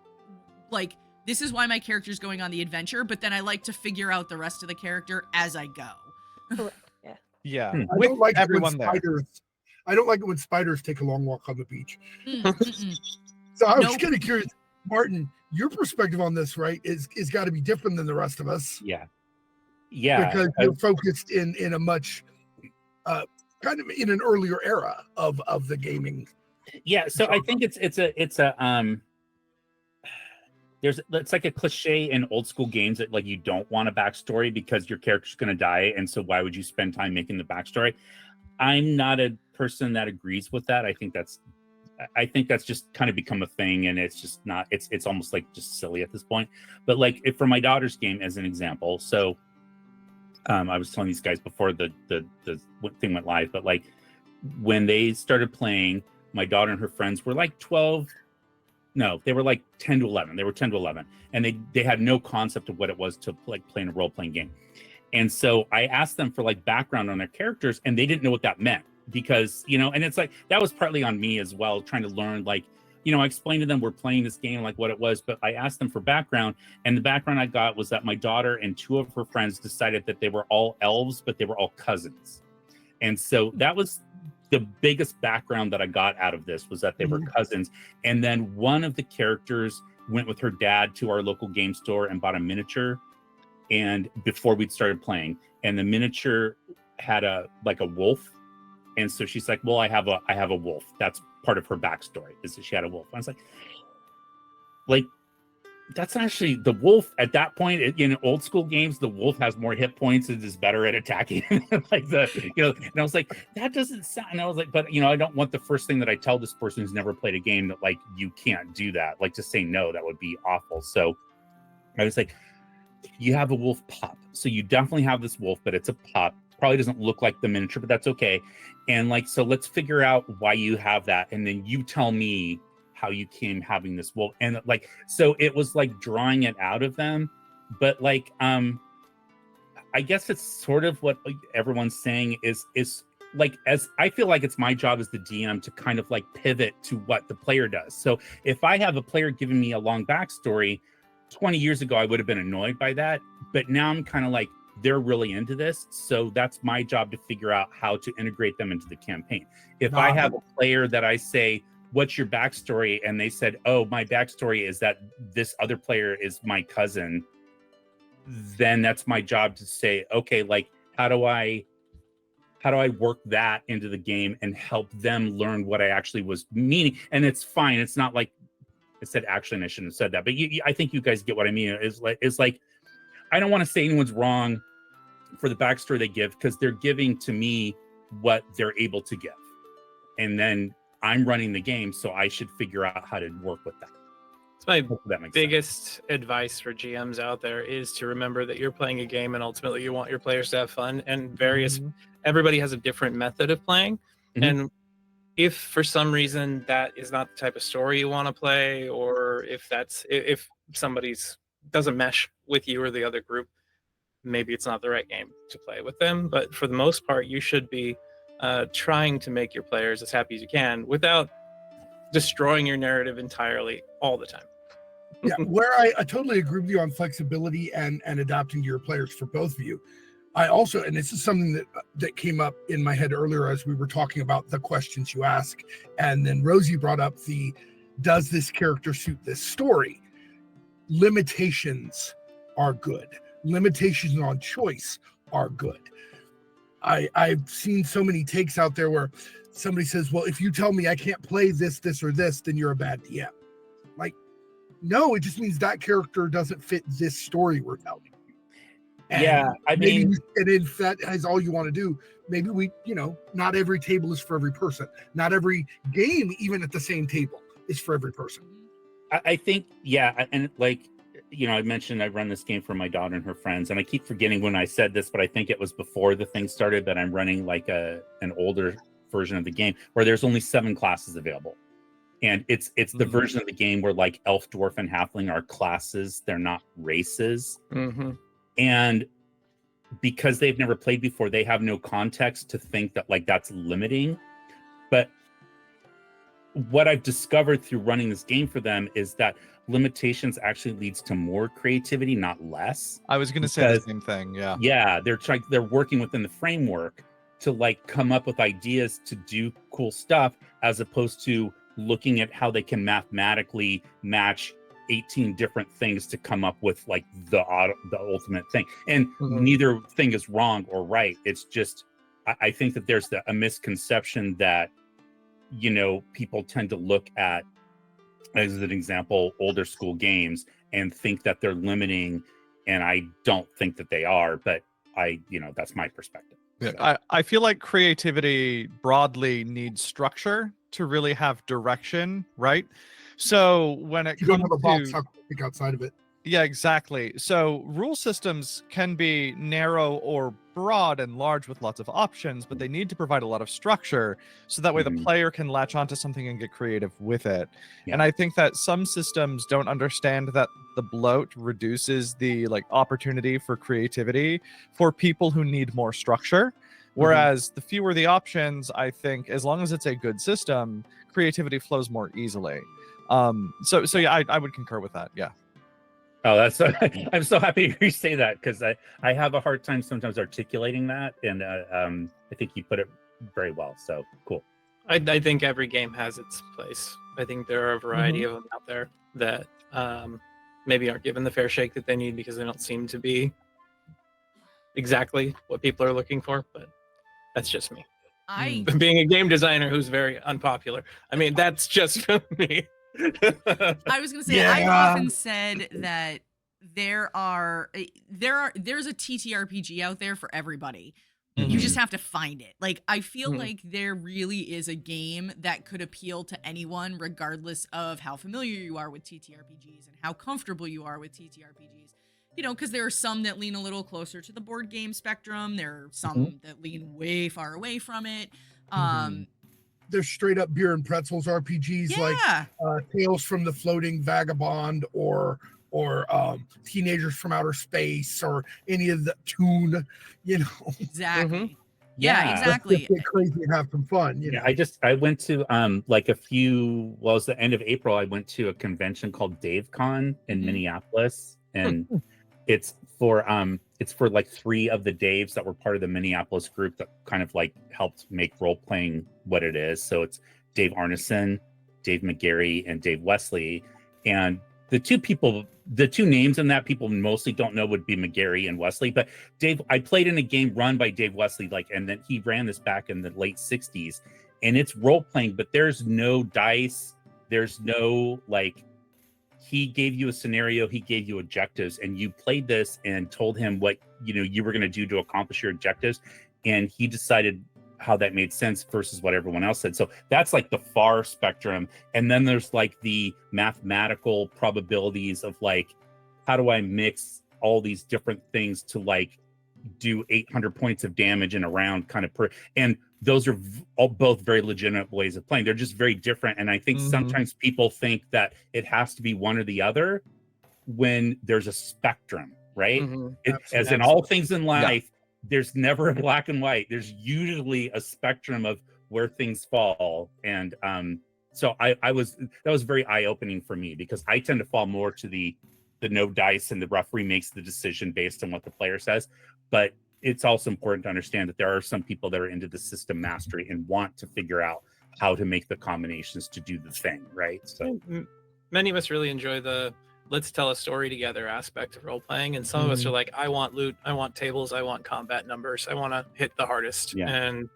like, this is why my character's going on the adventure, but then I like to figure out the rest of the character as I go. Yeah, I with don't like everyone it there. when spiders. I don't like it when spiders take a long walk on the beach. Mm-mm. So I was Nope. kind of curious, Martin, your perspective on this, right, is got to be different than the rest of us, Yeah. because you're focused in a much kind of in an earlier era of the gaming. Yeah, so I think it's like a cliche in old school games that like you don't want a backstory because your character's going to die, and so why would you spend time making the backstory? I'm not a person that agrees with that. I think that's just kind of become a thing, and it's just not. It's almost like just silly at this point. But like for my daughter's game, as an example, so I was telling these guys before the thing went live, but like when they started playing, my daughter and her friends were like 12. No, they were like 10 to 11. They were 10 to 11, and they had no concept of what it was to like play in a role-playing game. And so I asked them for like background on their characters, and they didn't know what that meant, because and it's like that was partly on me as well, trying to learn. Like I explained to them we're playing this game, like what it was, but I asked them for background, and the background I got was that my daughter and 2 of her friends decided that they were all elves, but they were all cousins. And so that was the biggest background that I got out of this, was that they were cousins. And then one of the characters went with her dad to our local game store and bought a miniature, and before we'd started playing, and the miniature had a wolf. And so she's like, well, I have a wolf. That's part of her backstory, is that she had a wolf. I was like, That's actually the wolf at that point in old school games. The wolf has more hit points and is better at attacking. Like and I was like, that doesn't sound. And I was like, but I don't want the first thing that I tell this person who's never played a game that like you can't do that. Like to say no, that would be awful. So I was like, you have a wolf pup, so you definitely have this wolf, but it's a pup. Probably doesn't look like the miniature, but that's okay. And like, so let's figure out why you have that, and then you tell me how you came having this wolf. And like, so it was like drawing it out of them, but like I guess it's sort of what everyone's saying is like, as I feel like it's my job as the DM to kind of like pivot to what the player does. So if I have a player giving me a long backstory 20 years ago, I would have been annoyed by that, but now I'm kind of like, they're really into this, so that's my job to figure out how to integrate them into the campaign. If I have a player that I say, what's your backstory? And they said, oh, my backstory is that this other player is my cousin. Then that's my job to say, okay, like, how do I work that into the game and help them learn what I actually was meaning? And it's fine. It's not like I said, actually, and I shouldn't have said that, but I think you guys get what I mean. It's like, I don't want to say anyone's wrong for the backstory they give, because they're giving to me what they're able to give. And then I'm running the game, so I should figure out how to work with that. It's my That biggest advice for GMs out there is to remember that you're playing a game and ultimately you want your players to have fun, and everybody has a different method of playing. Mhm. And if for some reason that is not the type of story you want to play, or if somebody's doesn't mesh with you or the other group, maybe it's not the right game to play with them. But for the most part, you should be trying to make your players as happy as you can without destroying your narrative entirely all the time. Yeah, where I totally agree with you on flexibility and adapting to your players for both of you. I also, and this is something that came up in my head earlier as we were talking about the questions you ask, and then Rosie brought up does this character suit this story? Limitations are good. Limitations on choice are good. I've seen so many takes out there where somebody says, well, if you tell me I can't play this, or this, then you're a bad DM. Like, no, it just means that character doesn't fit this story we're telling. And yeah, I mean, and if that is all you want to do, maybe not every table is for every person. Not every game, even at the same table, is for every person. I think, yeah, and like, I mentioned I run this game for my daughter and her friends, and I keep forgetting when I said this, but I think it was before the thing started that I'm running like an older version of the game where there's only 7 classes available. And it's the version of the game where like elf, dwarf, and halfling are classes. They're not races. Mm-hmm. And because they've never played before, they have no context to think that like that's limiting. But what I've discovered through running this game for them is that limitations actually leads to more creativity, not less. I was going to say the same thing. Yeah. Yeah. They're working within the framework to like come up with ideas to do cool stuff, as opposed to looking at how they can mathematically match 18 different things to come up with like the ultimate thing. And neither thing is wrong or right. It's just, I think that there's a misconception that, people tend to look at, as an example, older school games and think that they're limiting. And I don't think that they are, but that's my perspective. Yeah, I feel like creativity broadly needs structure to really have direction, right? So when it You comes don't have a box, to how can you think outside of it? Yeah, exactly. So rule systems can be narrow or broad and large with lots of options, but they need to provide a lot of structure so that way the player can latch onto something and get creative with it. Yeah. And I think that some systems don't understand that the bloat reduces the opportunity for creativity for people who need more structure. Whereas the fewer the options, I think, as long as it's a good system, creativity flows more easily. So yeah, I would concur with that. Yeah. Oh, that's I'm so happy to hear you say that, because I have a hard time sometimes articulating that, and I think you put it very well. So cool. I think every game has its place. I think there are a variety of them out there that maybe aren't given the fair shake that they need because they don't seem to be exactly what people are looking for. But that's just me. Being a game designer who's very unpopular. I mean, that's just me. I was gonna say I've Yeah. often said that there's a TTRPG out there for everybody. You just have to find it. Like, I feel like there really is a game that could appeal to anyone, regardless of how familiar you are with TTRPGs and how comfortable you are with TTRPGs. You know, because there are some that lean a little closer to the board game spectrum. There are some that lean way far away from it. There's straight up beer and pretzels RPGs like Tales from the Floating Vagabond or Teenagers from Outer Space or any of the Toon, you know. Exactly. Yeah, exactly. Just get crazy and have some fun. You know? I went to like it was the end of April. I went to a convention called DaveCon in Minneapolis, and it's for like 3 of the Daves that were part of the Minneapolis group that kind of like helped make role playing what it is. So it's Dave Arneson, Dave McGarry, and Dave Wesley, and the two names in that people mostly don't know would be McGarry and Wesley. But Dave, I played in a game run by Dave Wesley, and then he ran this back in the late 60s, and it's role playing, but there's no dice. There's no he gave you a scenario, he gave you objectives, and you played this and told him what you were going to do to accomplish your objectives, and he decided how that made sense versus what everyone else said. So that's like the far spectrum. And then there's like the mathematical probabilities of how do I mix all these different things to do 800 points of damage in a round kind of and those are both very legitimate ways of playing. They're just very different. And I think sometimes people think that it has to be one or the other when there's a spectrum, right? As in all things in life, there's never a black and white. There's usually a spectrum of where things fall. And so that was very eye-opening for me, because I tend to fall more to the no dice and the referee makes the decision based on what the player says. But it's also important to understand that there are some people that are into the system mastery and want to figure out how to make the combinations to do the thing, right? So many of us really enjoy the let's tell a story together aspect of role playing, and some of us are like, I want loot, I want tables, I want combat numbers, I want to hit the hardest. And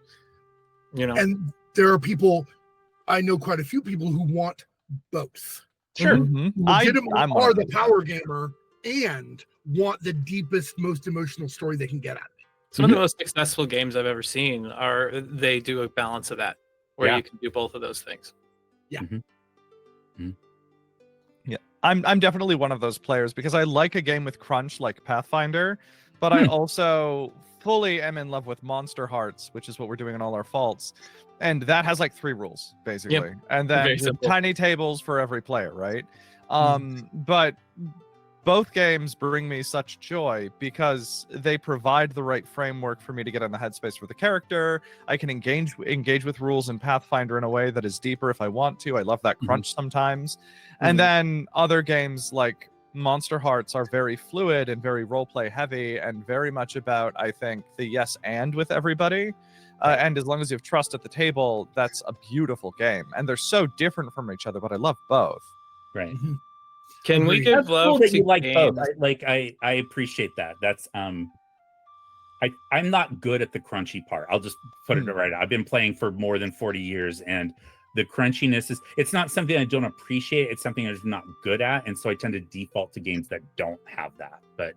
and there are people, I know quite a few people who want both. Sure. Legitimately are the power gamer and want the deepest, most emotional story they can get out of it. Some of the most successful games I've ever seen they do a balance of that, where you can do both of those things. I'm definitely one of those players, because I like a game with crunch like Pathfinder, but I also fully am in love with Monster Hearts, which is what we're doing in All Our Faults. And that has 3 rules, basically. And then tiny tables for every player, right? But both games bring me such joy because they provide the right framework for me to get in the headspace for the character. I can engage with rules in Pathfinder in a way that is deeper if I want to. I love that crunch sometimes. And then other games like Monster Hearts are very fluid and very roleplay heavy and very much about, I think, the yes and with everybody. And as long as you have trust at the table, that's a beautiful game. And they're so different from each other, but I love both. Right. Can we give That's love cool that to you like games? both. I appreciate that. That's I'm not good at the crunchy part. I'll just put it right out. I've been playing for more than 40 years, and the crunchiness it's not something I don't appreciate. It's something I'm just not good at, and so I tend to default to games that don't have that. But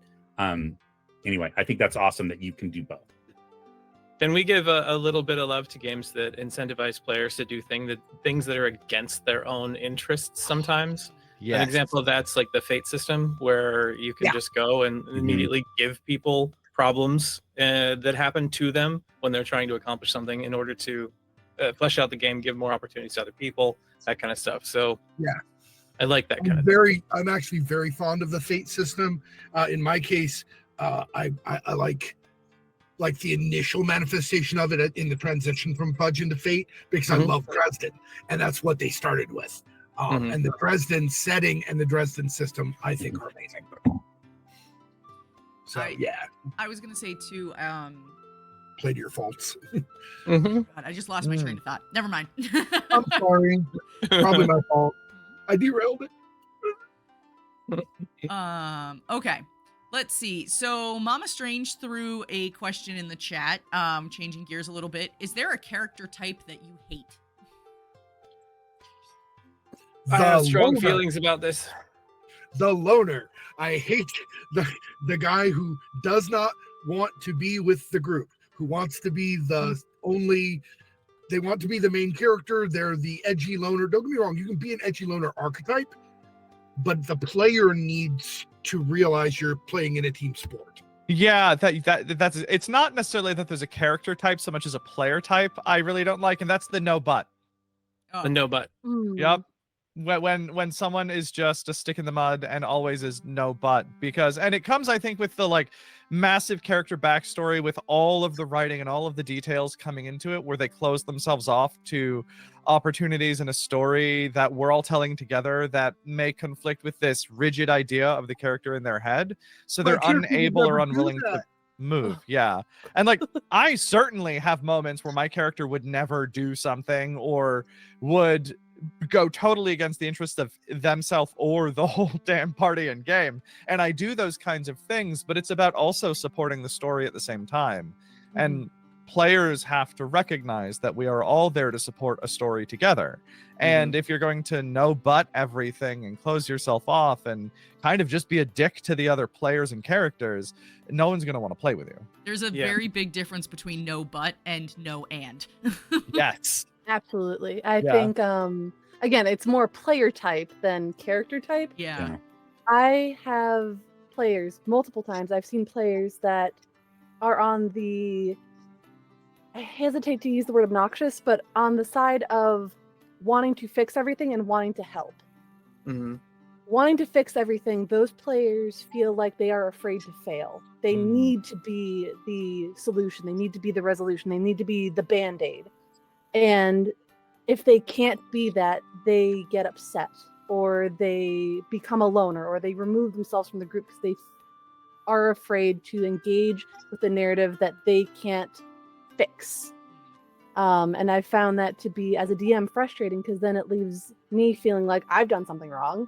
anyway, I think that's awesome that you can do both. Can we give a little bit of love to games that incentivize players to do things that are against their own interests sometimes? Yes. An example of that's like the Fate system, where you can just go and immediately give people problems that happen to them when they're trying to accomplish something in order to flesh out the game, give more opportunities to other people, that kind of stuff. So I like that kind of thing. I'm actually very fond of the Fate system. In my case, I like the initial manifestation of it in the transition from Fudge into Fate, because I love Dresden, and that's what they started with. And the Dresden setting and the Dresden system, I think, are amazing. So I was gonna say too. Play to your faults. God, I just lost my train of thought. Never mind. I'm sorry. Probably my fault. I derailed it. Okay. Let's see. So Mama Strange threw a question in the chat, changing gears a little bit. Is there a character type that you hate? I have strong loner. feelings about this. The loner. I hate the guy who does not want to be with the group, who wants to be the only. They want to be the main character. They're the edgy loner. Don't get me wrong. You can be an edgy loner archetype, but the player needs to realize you're playing in a team sport. Yeah, that's it's not necessarily that there's a character type so much as a player type I really don't like, and that's the no but. Oh. The no but. Yep. When someone is just a stick in the mud and always is no but, because, and it comes, I think, with the like massive character backstory with all of the writing and all of the details coming into it, where they close themselves off to opportunities in a story that we're all telling together that may conflict with this rigid idea of the character in their head, so they're unable or unwilling to move. Yeah. And like, I certainly have moments where my character would never do something or would go totally against the interests of themselves or the whole damn party and game, and I do those kinds of things, but it's about also supporting the story at the same time. And players have to recognize that we are all there to support a story together. And if you're going to no but everything and close yourself off and kind of just be a dick to the other players and characters, no one's going to want to play with you. There's a very big difference between no but and no and. Yes. Absolutely. I think, again, it's more player type than character type. Yeah. I have players, multiple times, I've seen players that are on the, I hesitate to use the word obnoxious, but on the side of wanting to fix everything and wanting to help. Wanting to fix everything, those players feel like they are afraid to fail. They need to be the solution. They need to be the resolution. They need to be the Band-Aid. And if they can't be that, they get upset, or they become a loner, or they remove themselves from the group because they are afraid to engage with the narrative that they can't fix. And I found that to be, as a DM, frustrating, because then it leaves me feeling like I've done something wrong,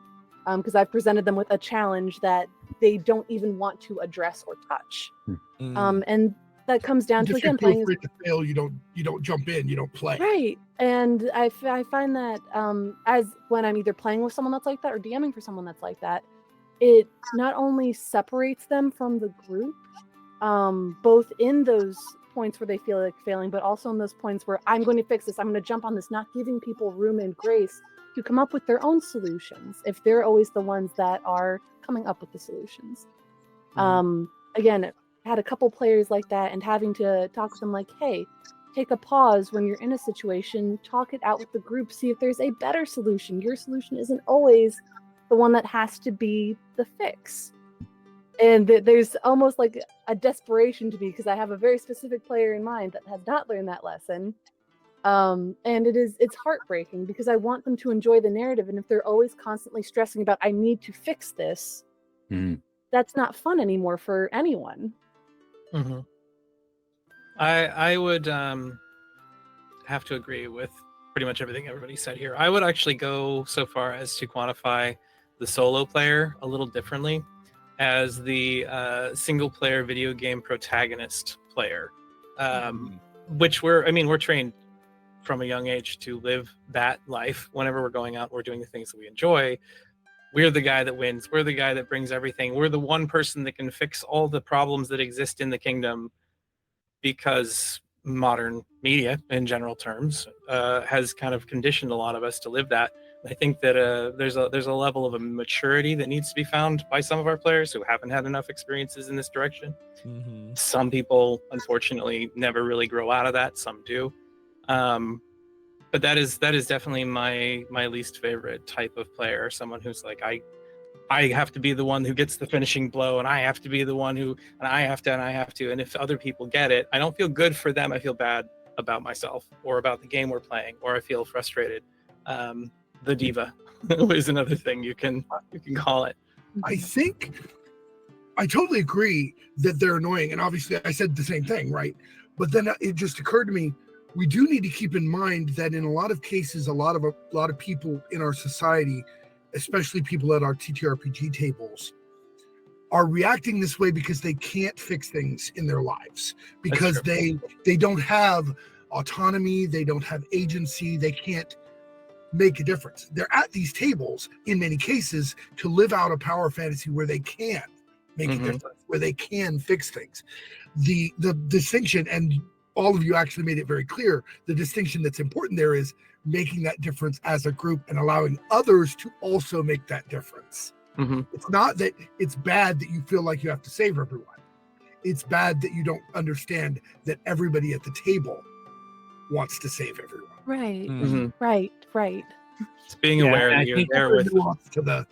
because I've presented them with a challenge that they don't even want to address or touch. And that comes down to, again, playing. If you're too afraid to fail, you don't jump in, you don't play. Right. And I find that as when I'm either playing with someone that's like that or DMing for someone that's like that, it not only separates them from the group, both in those points where they feel like failing, but also in those points where I'm going to fix this, I'm going to jump on this, not giving people room and grace to come up with their own solutions if they're always the ones that are coming up with the solutions. Again, had a couple players like that, and having to talk with them like, hey, take a pause when you're in a situation, talk it out with the group, see if there's a better solution. Your solution isn't always the one that has to be the fix. And there's almost like a desperation to me, because I have a very specific player in mind that has not learned that lesson. And it's heartbreaking, because I want them to enjoy the narrative, and if they're always constantly stressing about, I need to fix this, that's not fun anymore for anyone. I would have to agree with pretty much everything everybody said here. I would actually go so far as to quantify the solo player a little differently as the single player video game protagonist player, which we're trained from a young age to live that life. Whenever we're going out, we're doing the things that we enjoy. We're the guy that wins. We're the guy that brings everything. We're the one person that can fix all the problems that exist in the kingdom, because modern media, in general terms, has kind of conditioned a lot of us to live that. I think that there's a level of a maturity that needs to be found by some of our players who haven't had enough experiences in this direction. Some people, unfortunately, never really grow out of that. Some do. But that is definitely my least favorite type of player. Someone who's like, I have to be the one who gets the finishing blow, and I have to be the one who, and I have to. And if other people get it, I don't feel good for them. I feel bad about myself or about the game we're playing, or I feel frustrated. The diva is another thing you can call it. I think I totally agree that they're annoying, and obviously I said the same thing, right? But then it just occurred to me, we do need to keep in mind that in a lot of cases, a lot of people in our society, especially people at our TTRPG tables, are reacting this way because they can't fix things in their lives, because they don't have autonomy, they don't have agency, they can't make a difference. They're at these tables in many cases to live out a power fantasy where they can make a difference, where they can fix things. The distinction, and all of you actually made it very clear, the distinction that's important there is making that difference as a group and allowing others to also make that difference. It's not that it's bad that you feel like you have to save everyone. It's bad that you don't understand that everybody at the table wants to save everyone. Right. Right. It's being aware that you're there with them.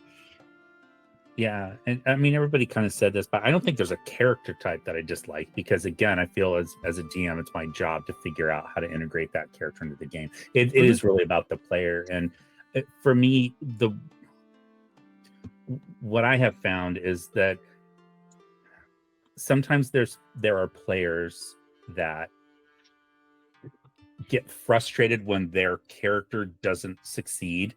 Yeah, and I mean, everybody kind of said this, but I don't think there's a character type that I dislike, because again, I feel as a GM, it's my job to figure out how to integrate that character into the game. It is really about the player, and for me, what I have found is that sometimes there are players that get frustrated when their character doesn't succeed,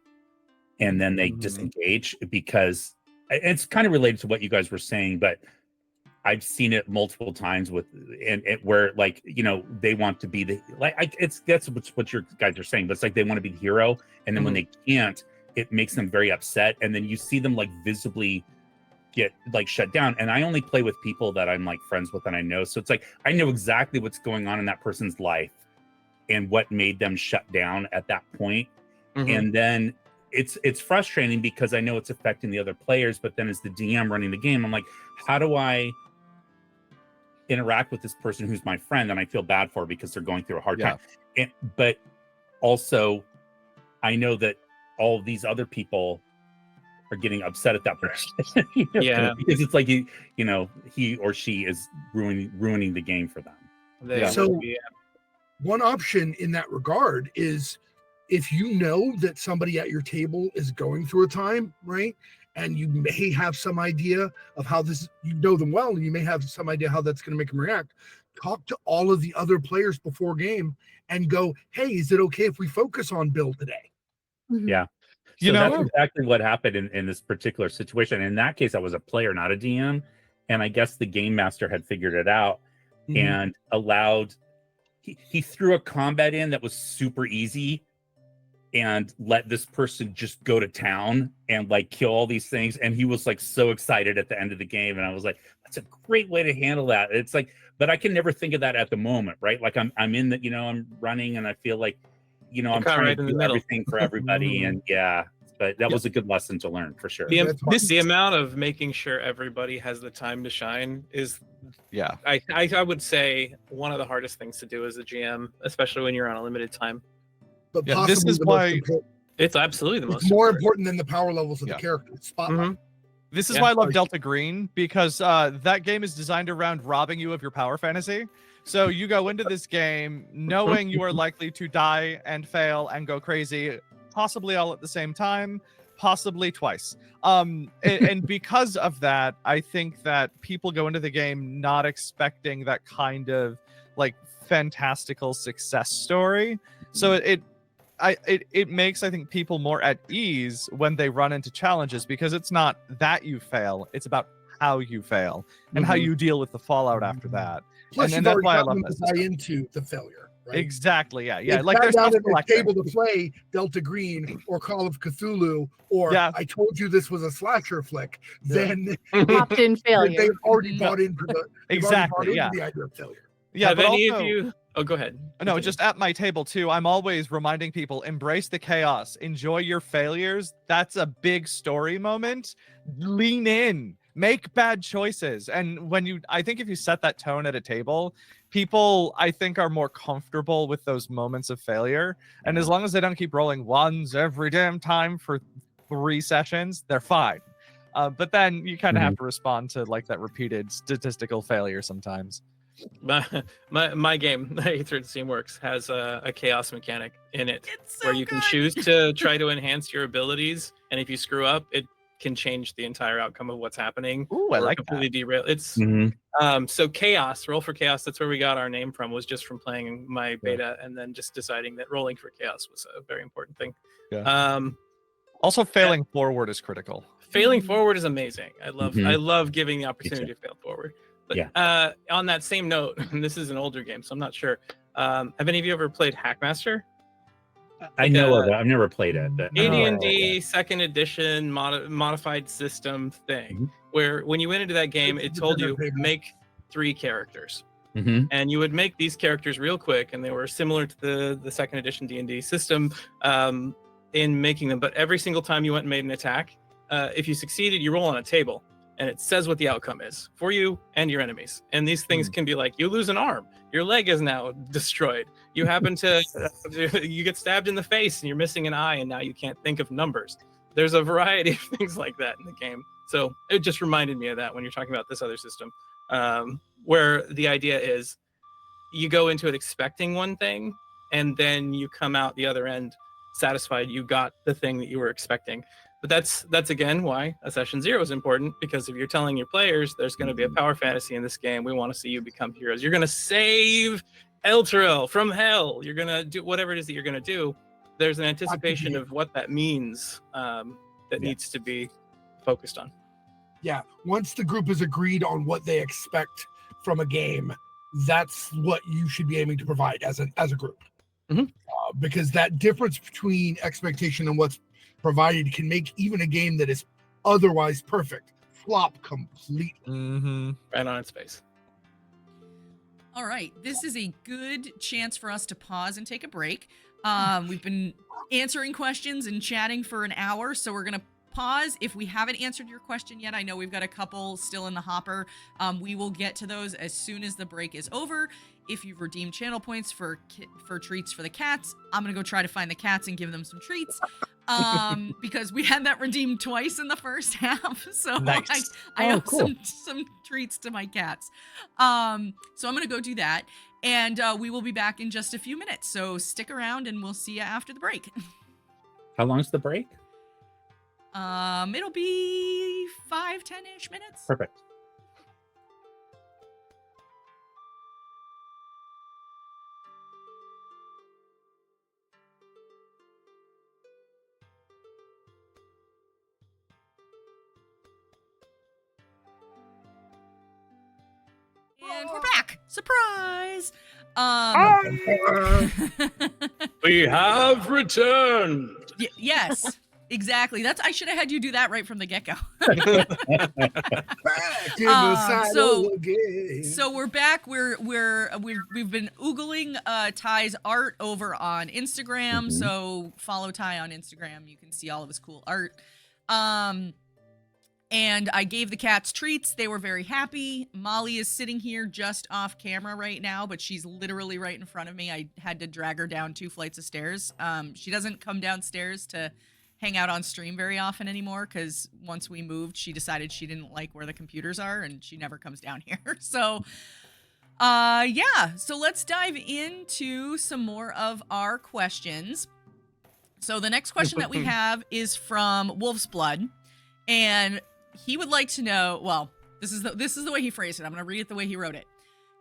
and then they disengage, because it's kind of related to what you guys were saying, but I've seen it multiple times with where, like, you know, they want to be that's what your guys are saying, but it's like they want to be the hero, and then when they can't, it makes them very upset, and then you see them like visibly get like shut down. And I only play with people that I'm like friends with and I know, so it's like I know exactly what's going on in that person's life and what made them shut down at that point. And then it's frustrating because I know it's affecting the other players, but then as the DM running the game, I'm like, how do I interact with this person who's my friend and I feel bad for because they're going through a hard time? But also I know that all of these other people are getting upset at that person. Because it's like he or she is ruining the game for them. So one option in that regard is, if you know that somebody at your table is going through a time, right, and you may have some idea of how this, you know them well, and you may have some idea how that's going to make them react, talk to all of the other players before game and go, hey, is it okay if we focus on Bill today? Yeah. So that's exactly what happened in this particular situation. In that case, I was a player, not a DM. And I guess the game master had figured it out and allowed, he threw a combat in that was super easy and let this person just go to town and like kill all these things. And he was like so excited at the end of the game. And I was like, that's a great way to handle that. It's like, but I can never think of that at the moment, right? Like I'm in the, I'm running and I feel like, I'm trying to do everything for everybody. And but that was a good lesson to learn for sure. The amount of making sure everybody has the time to shine is, I would say one of the hardest things to do as a GM, especially when you're on a limited time. But this is why it's absolutely the most more important than the power levels of the character. Spotlight. This is why I love Delta Green, because that game is designed around robbing you of your power fantasy. So you go into this game knowing you are likely to die and fail and go crazy, possibly all at the same time, possibly twice. And because of that, I think that people go into the game not expecting that kind of like fantastical success story. So it makes, I think, people more at ease when they run into challenges, because it's not that you fail, it's about how you fail and how you deal with the fallout after that. Plus, and that's why I love that. Buy into the failure, right? Exactly. Yeah. If Like there's not a table to play Delta Green or Call of Cthulhu, or I told you this was a slasher flick, then opt-in failure. They've already bought into the exactly. The idea of failure. Yeah, have any of you? Oh, go ahead. No, just at my table too, I'm always reminding people, embrace the chaos, enjoy your failures. That's a big story moment. Lean in, make bad choices. And I think if you set that tone at a table, people, I think, are more comfortable with those moments of failure. And as long as they don't keep rolling ones every damn time for 3 sessions, they're fine. But then you kind of have to respond to like that repeated statistical failure sometimes. My game, Third Steam Works, has a chaos mechanic in it where you can choose to try to enhance your abilities, and if you screw up, it can change the entire outcome of what's happening. Ooh, I like completely that. Derail. It's so chaos. Roll for chaos. That's where we got our name from. Was just from playing my beta, and then just deciding that rolling for chaos was a very important thing. Yeah. Also, failing forward is critical. Failing forward is amazing. I love giving the opportunity to fail forward. But on that same note, and this is an older game, so I'm not sure. Have any of you ever played Hackmaster? I know of it. I've never played it, but AD&D second edition modified system thing, Mhm. where when you went into that game, it told you Table. make 3 characters. Mhm. And you would make these characters real quick, and they were similar to the second edition D&D system in making them. But every single time you went and made an attack, if you succeeded, you roll on a table, and it says what the outcome is for you and your enemies. And these things can be like, you lose an arm, your leg is now destroyed. You happen to, you get stabbed in the face, and you're missing an eye, and now you can't think of numbers. There's a variety of things like that in the game. So it just reminded me of that when you're talking about this other system. Where the idea is you go into it expecting one thing, and then you come out the other end satisfied you got the thing that you were expecting. But that's again why a session 0 is important, because if you're telling your players there's going to be a power fantasy in this game, we want to see you become heroes. You're going to save Elturel from hell. You're going to do whatever it is that you're going to do. There's an anticipation of what that means that needs to be focused on. Yeah, once the group has agreed on what they expect from a game, that's what you should be aiming to provide as a group. Mhm. Because that difference between expectation and what's provided can make even a game that is otherwise perfect flop completely. Mm-hmm. Right on its face. All right, this is a good chance for us to pause and take a break. We've been answering questions and chatting for an hour, so we're going to pause. If we haven't answered your question yet, I know we've got a couple still in the hopper. We will get to those as soon as the break is over. If you've redeemed channel points for treats for the cats, I'm going to go try to find the cats and give them some treats. Because we had that redeemed twice in the first half. So Nice. I Oh, owe cool. some treats to my cats. So I'm going to go do that. And we will be back in just a few minutes. So stick around and we'll see you after the break. How long is the break? It'll be 5-10-ish minutes. Perfect. And we're back. Surprise! We have returned. Yes, exactly. I should have had you do that right from the get-go. Back in the saddle again. So we're back. We've been oogling Ty's art over on Instagram. Mhm. So follow Ty on Instagram. You can see all of his cool art. And I gave the cats treats. They were very happy. Molly is sitting here just off camera right now, but she's literally right in front of me. I had to drag her down 2 flights of stairs. She doesn't come downstairs to hang out on stream very often anymore, because once we moved, she decided she didn't like where the computers are, and she never comes down here. So, so let's dive into some more of our questions. So the next question that we have is from Wolf's Blood, and he would like to know, well, this is the way he phrased it. I'm going to read it the way he wrote it.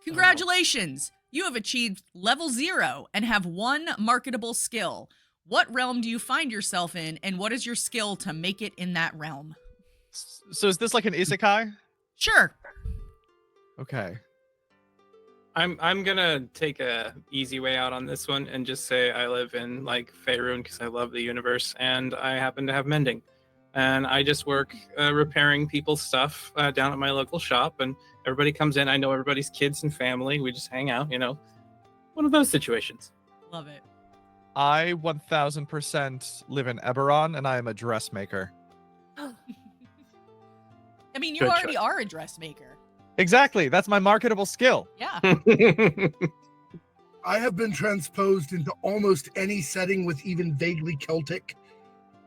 Congratulations! You have achieved level 0 and have 1 marketable skill. What realm do you find yourself in, and what is your skill to make it in that realm? So is this like an isekai? Sure. Okay. I'm gonna take a easy way out on this one and just say I live in like Faerun because I love the universe, and I happen to have mending, and I just work repairing people's stuff down at my local shop, and everybody comes in. I know everybody's kids and family. We just hang out, one of those situations. Love it. I 1000% live in Eberron, and I am a dressmaker. I mean, you Good already choice. are a dressmaker. Exactly. That's my marketable skill. Yeah. I have been transposed into almost any setting with even vaguely Celtic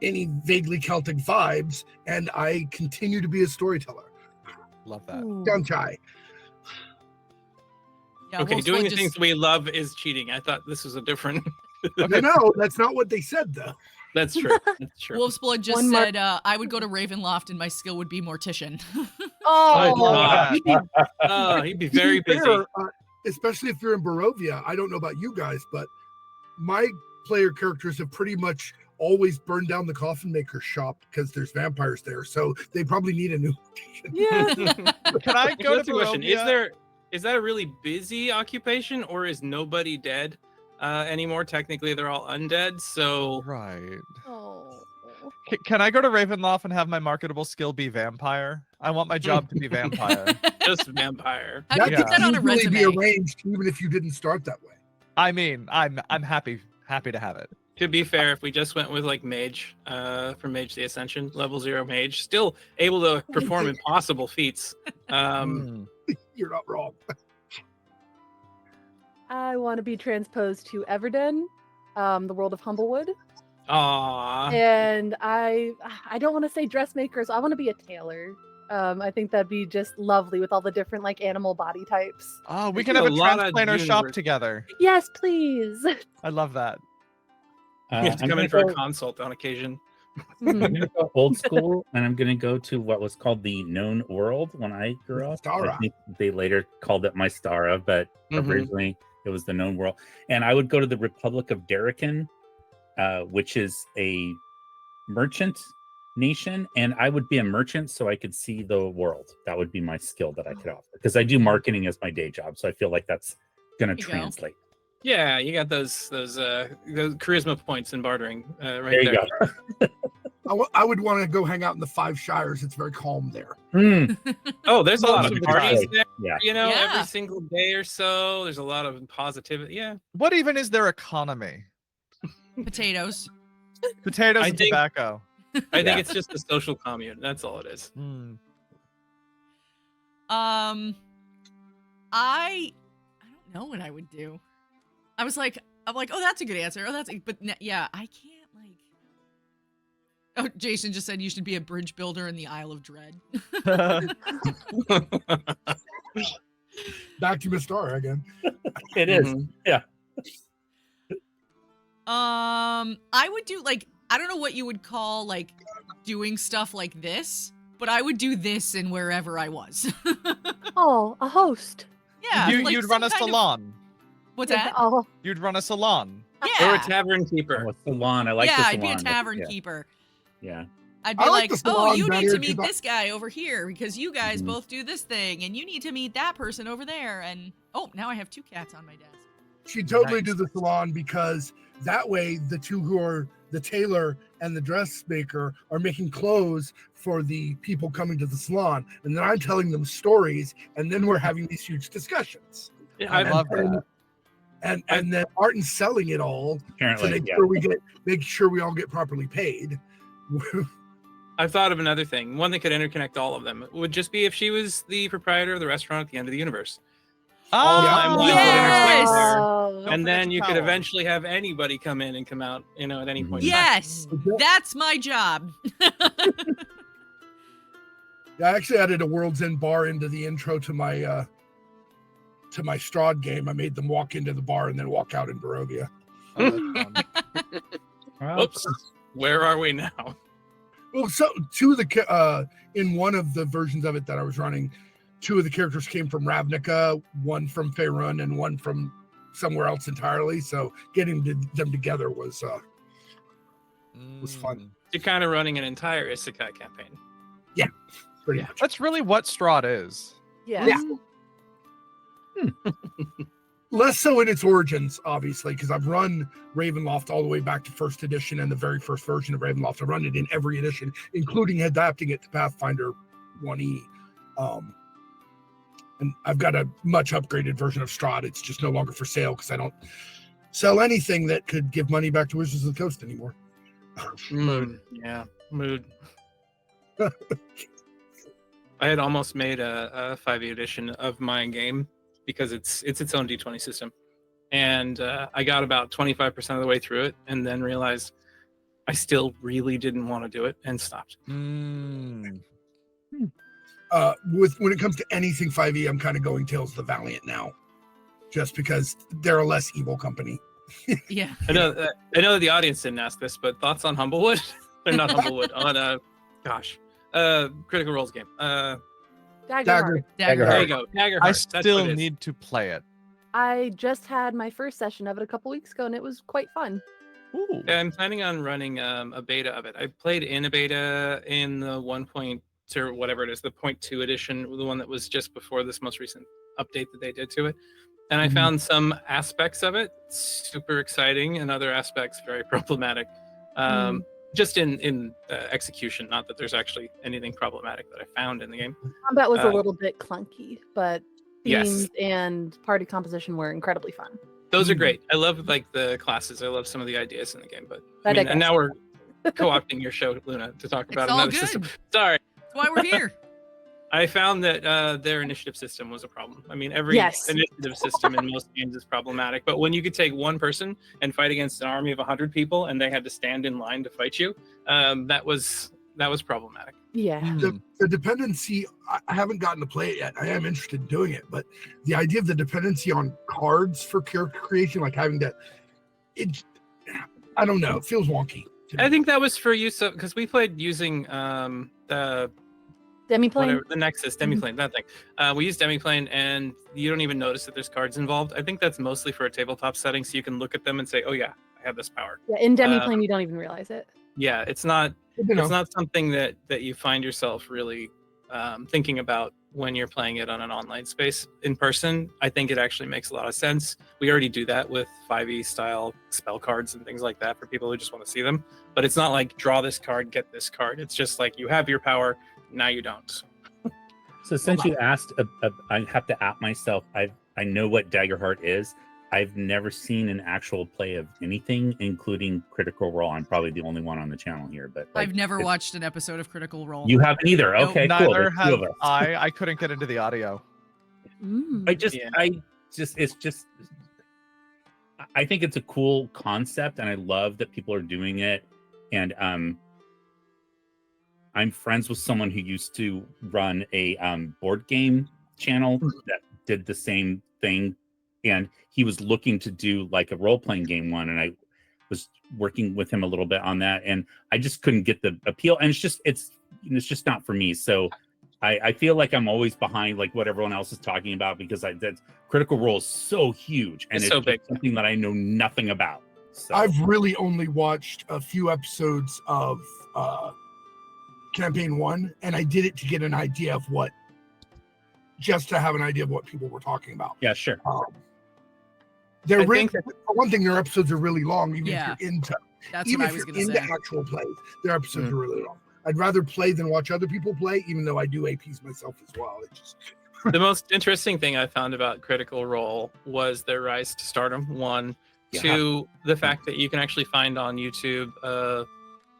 vibes, and I continue to be a storyteller. Love that. Don't I? Yeah, Okay, Wolf's doing Blood the things we love is cheating. I thought this was a different. No, that's not what they said, though. That's true. That's true. Wolf's Blood just One said, I would go to Ravenloft and my skill would be mortician. I Oh, love that. He'd be very busy. Fair, especially if you're in Barovia. I don't know about you guys, but my player characters have pretty much always burned down the coffin maker's shop because there's vampires there. So they probably need a new location. yeah. Can I go That's to a question. Barovia? Is that a really busy occupation, or is nobody dead? anymore. Technically, they're all undead. So Right. Oh. Can I go to Ravenloft and have my marketable skill be vampire? I want my job to be vampire. just vampire. How do you put Yeah. that on a Easily resume? be arranged even if you didn't start that way. I mean, I'm happy to have it. To be fair, if we just went with like mage, from Mage the Ascension, level 0 mage, still able to perform impossible feats. You're not wrong. I want to be transposed to Everden, the world of Humblewood. Aww. And I don't want to say dressmakers. I want to be a tailor. I think that'd be just lovely with all the different like animal body types. Oh, we There's can have a a lot of transplanter shop universe- together. Yes, please. I love that. You have to I'm come in gonna for a go- consult on occasion. I'm gonna go old school, and I'm gonna go to what was called the known world when I grew up. I Mystara. think they later called it Mystara, but Mhm. originally it was the known world. And I would go to the Republic of Darrican, which is a merchant nation, and I would be a merchant so I could see the world. That would be my skill that I could offer because I do marketing as my day job, so I feel like that's gonna There you go. translate. Yeah, you got those charisma points in bartering right There you there. go. I would want to go hang out in the 5 Shires. It's very calm there. Oh, there's a lot Most of of the parties time. there. Yeah. You know, Yeah. every single day or so, there's a lot of positivity. Yeah. What even is their economy? Potatoes. Potatoes I and think- tobacco. I Yeah. think it's just a social commune. That's all it is. I don't know what I would do. I'm like, oh, that's a good answer. Oh, yeah, I can't like. Oh, Jason just said you should be a bridge builder in the Isle of Dread. Back to Mystara again. It is. Mhm. I would do like, I don't know what you would call like doing stuff like this, but I would do this in wherever I was. Oh, a host. Yeah, like You'd run some a kind of- salon. What's that? Oh, You'd run a salon. Or a Yeah, tavern keeper. Oh, a salon. I like yeah, the I'd salon. be a That's- tavern yeah. keeper. Yeah. I'd be I like, like the oh, salon you need better to meet 'cause I- this guy over here because you guys Mhm. both do this thing, and you need to meet that person over there. And oh, now I have 2 cats on my desk. She'd totally Nice. do the salon because that way the two who are the tailor and the dressmaker are making clothes for the people coming to the salon. And then I'm telling them stories, and then we're having these huge discussions. Yeah, I I've- love that. And then Martin's selling it all to Apparently, make yeah. sure make sure we all get properly paid. I've thought of another thing. One that could interconnect all of them would just be if she was the proprietor of the restaurant at the end of the universe. All Ah, timelines would Yes! intersect there. Oh. Don't And forget then the you could towel. eventually have anybody come in and come out, you know, at any point. in time. Yes, that's my job. I actually added a World's End bar into the intro to my Strahd game. I made them walk into the bar and then walk out in Barovia. Oh, that's fun. Well, Whoops. Where are we now? Well, so two of the in one of the versions of it that I was running, 2 of the characters came from Ravnica, one from Faerun, and one from somewhere else entirely. So getting them together was fun. You're kind of running an entire Isekai campaign. Pretty Yeah. much. That's really what Strahd is. Yeah. Yeah. Less so in its origins, obviously, because I've run Ravenloft all the way back to 1st edition and the very first version of Ravenloft. I've run it in every edition, including adapting it to Pathfinder 1E. And I've got a much upgraded version of Strahd. It's just no longer for sale because I don't sell anything that could give money back to Wizards of the Coast anymore. Mood. Yeah. Mood. I had almost made a 5e edition of my game because it's its own D20 system. And I got about 25% of the way through it and then realized I still really didn't want to do it and stopped. Mm. When it comes to anything 5e, I'm kind of going Tales of the Valiant now, just because they're a less evil company. Yeah. I know that the audience didn't ask this, but thoughts on Humblewood? Or not Humblewood, on Critical Role's game. Daggerheart. There you Daggerheart. go. Daggerheart. I That's what still it is. need to play it. I just had my first session of it a couple weeks ago, and it was quite fun. Ooh. Yeah, I'm planning on running a beta of it. I played in a beta in the 1. Or whatever it is, the 0.2 edition, the one that was just before this most recent update that they did to it. And I Mhm. found some aspects of it super exciting and other aspects very problematic. Just in execution, not that there's actually anything problematic that I found in the game. Combat was a Uh, little bit clunky, but Yes. themes and party composition were incredibly fun. Those are Mm. great. I love like the classes. I love some of the ideas in the game, but I I mean, digress. and now we're co-opting your show, Luna, to talk about It's all another good. system. Sorry. That's why we're here. I found that their initiative system was a problem. I mean, every Yes. initiative system in most games is problematic, but when you could take one person and fight against an army of 100 people and they had to stand in line to fight you, that was problematic. Yeah. The dependency, I haven't gotten to play it yet. I am interested in doing it, but the idea of the dependency on cards for character creation, like having that, I don't know, it feels wonky to me. I think that was for use of, because we played using the Demiplane. whatever, the Nexus Demiplane, that thing. We use Demiplane, and you don't even notice that there's cards involved. I think that's mostly for a tabletop setting, so you can look at them and say, "Oh yeah, I have this power." Yeah, in Demiplane, you don't even realize it. Yeah, it's not Good to know. it's not something that you find yourself really thinking about when you're playing it on an online space. In person, I think it actually makes a lot of sense. We already do that with 5e style spell cards and things like that for people who just want to see them. But it's not like draw this card, get this card. It's just like you have your power, now you don't. So since you asked, I have to out myself. I know what Daggerheart is. I've never seen an actual play of anything, including Critical Role. I'm probably the only one on the channel here, but like, I've never watched an episode of Critical Role. You haven't either. Nope. Okay, cool. Neither There's two have of us. I couldn't get into the audio. Mm. I think it's a cool concept, and I love that people are doing it. And I'm friends with someone who used to run a board game channel that did the same thing, and he was looking to do like a role-playing game one, and I was working with him a little bit on that, and I just couldn't get the appeal, and it's just not for me. So I feel like I'm always behind like what everyone else is talking about, because that Critical Role is so huge, and It's it's so big. something that I know nothing about. So I've really only watched a few episodes of campaign 1, and I did it to get an idea of just to have an idea of what people were talking about. yeah, sure. They're I really, think that- for one thing, their episodes are really long, even Yeah. if you're into That's even what I if was you're going to into say. actual plays, their episodes are really long. I'd rather play than watch other people play, even though I do APs myself as well. It just The most interesting thing I found about Critical Role was their rise to stardom. One, Yeah. two, the fact that you can actually find on YouTube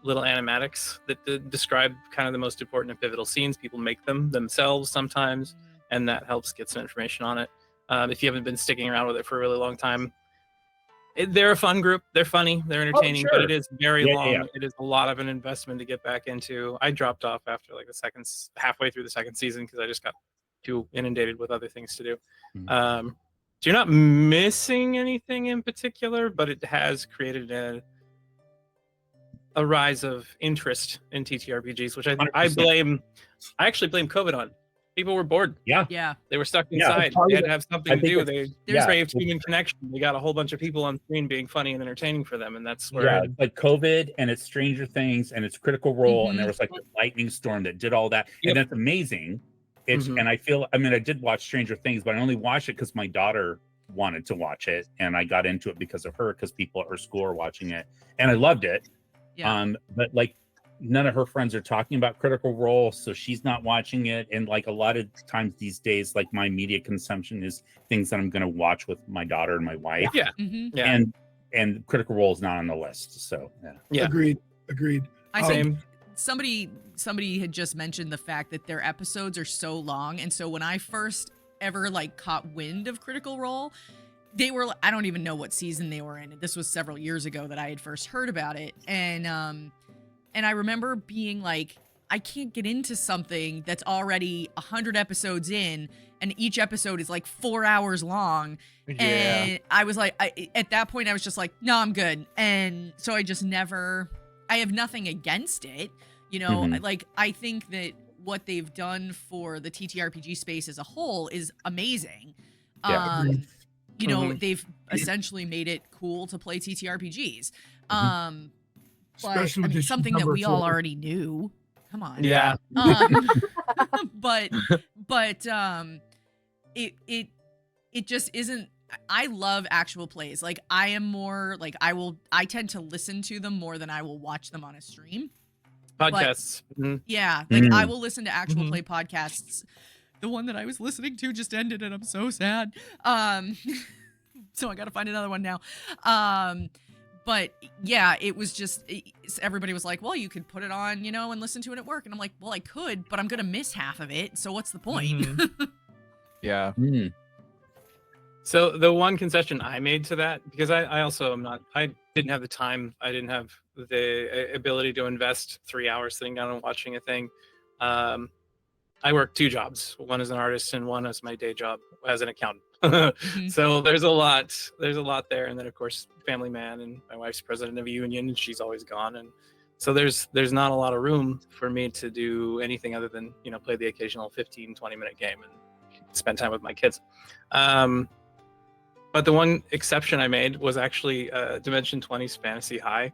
little animatics that describe kind of the most important and pivotal scenes. People make them themselves sometimes, and that helps get some information on it. If you haven't been sticking around with it for a really long time, they're a fun group. They're funny. They're entertaining, but sure. it is very Yeah, long. yeah. It is a lot of an investment to get back into. I dropped off after like halfway through the second season because I just got too inundated with other things to do. Mhm. So you're not missing anything in particular, but it has created a rise of interest in TTRPGs, which I 100%. actually blame COVID on. People were bored. Yeah. They were stuck Yeah, inside. part They of had it. to have something I to think do. it's- They yeah. craved human connection. They got a whole bunch of people on screen being funny and entertaining for them, and that's where Yeah, it's like COVID, and it's Stranger Things, and it's Critical Role, and there Mhm. was like a lightning storm that did all that, Yep. and that's amazing. It's Mhm. and I did watch Stranger Things, but I only watched it because my daughter wanted to watch it, and I got into it because of her, because people at her school are watching it, and I loved it. Yeah. But like none of her friends are talking about Critical Role, so she's not watching it. And like a lot of times these days, like my media consumption is things that I'm going to watch with my daughter and my wife. Yeah. hmm yeah, And Critical Role is not on the list. So yeah. Yeah. agreed. I think same. somebody had just mentioned the fact that their episodes are so long, and so when I first ever like caught wind of Critical Role, they were, I don't even know what season they were in. This was several years ago that I had first heard about it, and I remember being like, I can't get into something that's already 100 episodes in, and each episode is like 4 hours long. Yeah. And I was like, at that point, I was just like, no, I'm good. And so I just never, I have nothing against it. You know, Mhm. like, I think that what they've done for the TTRPG space as a whole is amazing. Yeah. You know, Mhm. they've essentially made it cool to play TTRPGs. But Especially I with mean, this something that number we all four. already knew. Come on. Yeah. Um, but it just isn't I love actual plays. Like I am more like I tend to listen to them more than I will watch them on a stream. Podcasts. Yeah, like I Mm. will listen to actual play podcasts. The one that I was listening to just ended and I'm so sad. So I got to find another one now. But yeah, it was just everybody was like, "Well, you could put it on, and listen to it at work." And I'm like, "Well, I could, but I'm going to miss half of it. So what's the point?" Yeah. Mm. So the one concession I made to that, because I also am not, I didn't have the time, I didn't have the ability to invest 3 hours sitting down and watching a thing. I work 2 jobs, one as an artist and one as my day job as an accountant. So there's a lot there. And then of course, family man, and my wife's president of a union and she's always gone. And so there's not a lot of room for me to do anything other than, play the occasional 15-20 minute game and spend time with my kids. But the one exception I made was actually Dimension 20's Fantasy High.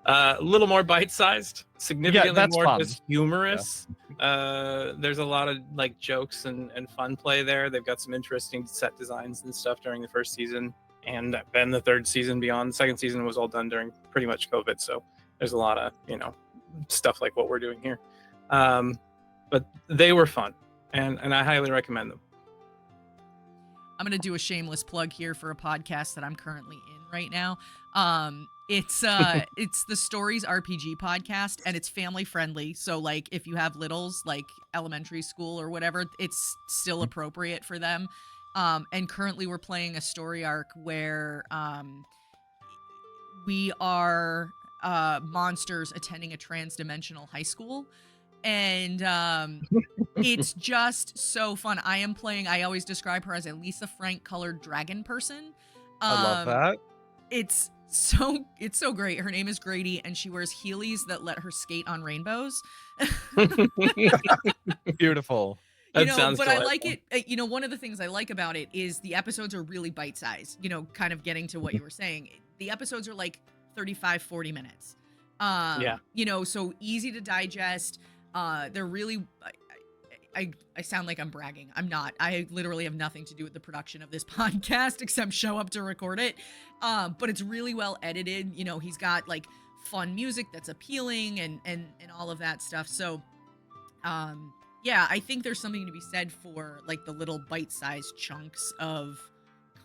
A little more bite-sized, significantly more fun. just humorous. There's a lot of like jokes and fun play there. They've got some interesting set designs and stuff during the first season, and then the third season beyond. The second season was all done during pretty much COVID, so there's a lot of stuff like what we're doing here. But they were fun, and I highly recommend them. I'm going to do a shameless plug here for a podcast that I'm currently in right now. It's the Stories RPG podcast, and it's family friendly. So like if you have littles, like elementary school or whatever, it's still appropriate for them. And currently we're playing a story arc where we are monsters attending a trans-dimensional high school. And it's just so fun. I always describe her as a Lisa Frank colored dragon person. I love that. It's so great. Her name is Grady, and she wears Heelys that let her skate on rainbows. Beautiful. That sounds but delightful. I like it. One of the things I like about it is the episodes are really bite-sized, kind of getting to what you were saying. The episodes are like 35, 40 minutes. So easy to digest. They're really, I sound like I'm bragging. I'm not. I literally have nothing to do with the production of this podcast except show up to record it. But it's really well edited. He's got like fun music that's appealing and all of that stuff. So, yeah, I think there's something to be said for like the little bite-sized chunks of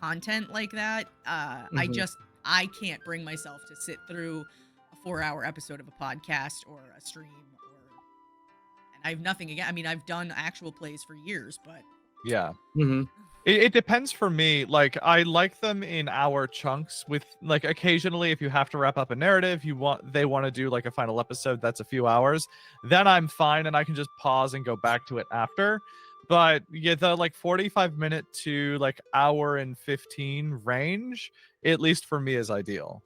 content like that. I can't bring myself to sit through a 4-hour episode of a podcast or a stream. I have nothing again. I mean, I've done actual plays for years, but Yeah. It depends for me. Like, I like them in hour chunks with, like, occasionally if you have to wrap up a narrative, they want to do like a final episode that's a few hours, then I'm fine and I can just pause and go back to it after. But yeah, the like 45-minute to like hour and 15 range, at least for me, is ideal.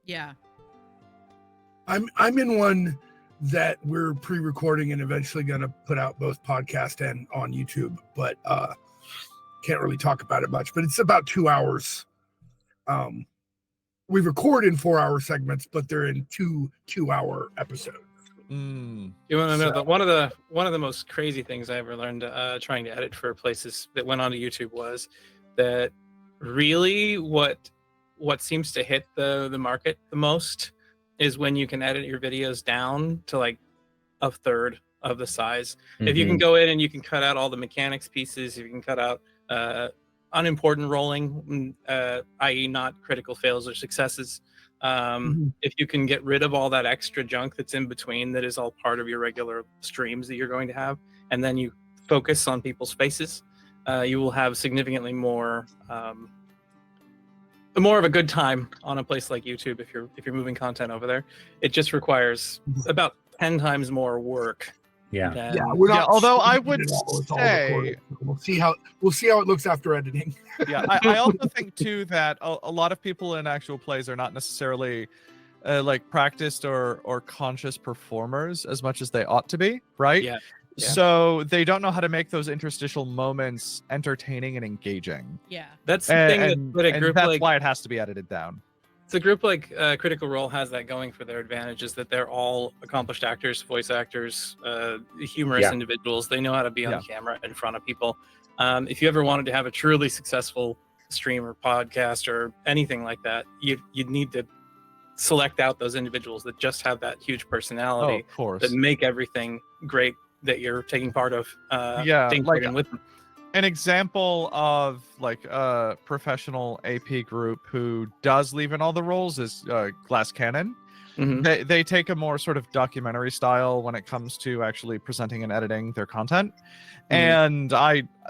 Yeah. I'm in one that we're pre-recording and eventually going to put out both podcast and on YouTube, but can't really talk about it much. But it's about 2 hours. We record in 4-hour segments, but they're in 2-hour episodes. You want to know that one of the most crazy things I ever learned trying to edit for places that went onto YouTube was that really what seems to hit the market the most is when you can edit your videos down to like a third of the size. If you can go in and you can cut out all the mechanics pieces, if you can cut out unimportant rolling, i.e. not critical fails or successes, if you can get rid of all that extra junk that's in between that is all part of your regular streams that you're going to have, and then you focus on people's faces, you will have significantly more of a good time on a place like YouTube if you're moving content over there. It just requires about 10 times more work. We're not. Although I shooting would it all. It's all say, recorded. We'll see how it looks after editing. I also think too that a lot of people in actual plays are not necessarily like practiced or conscious performers as much as they ought to be, right? Yeah. So they don't know how to make those interstitial moments entertaining and engaging. Yeah. That's the thing that a group that's like why it has to be edited down. it's a group like Critical Role has that going for their advantage, is that they're all accomplished actors, voice actors, humorous individuals. They know how to be on camera in front of people. If you ever wanted to have a truly successful stream or podcast or anything like that, you'd need to select out those individuals that just have that huge Oh, personality of course. that make everything great that you're taking part of. Yeah, taking part in with them. An example of like a professional AP group who does leave in all the roles is Glass Cannon. Mhm. They take a more sort of documentary style when it comes to actually presenting and editing their content. And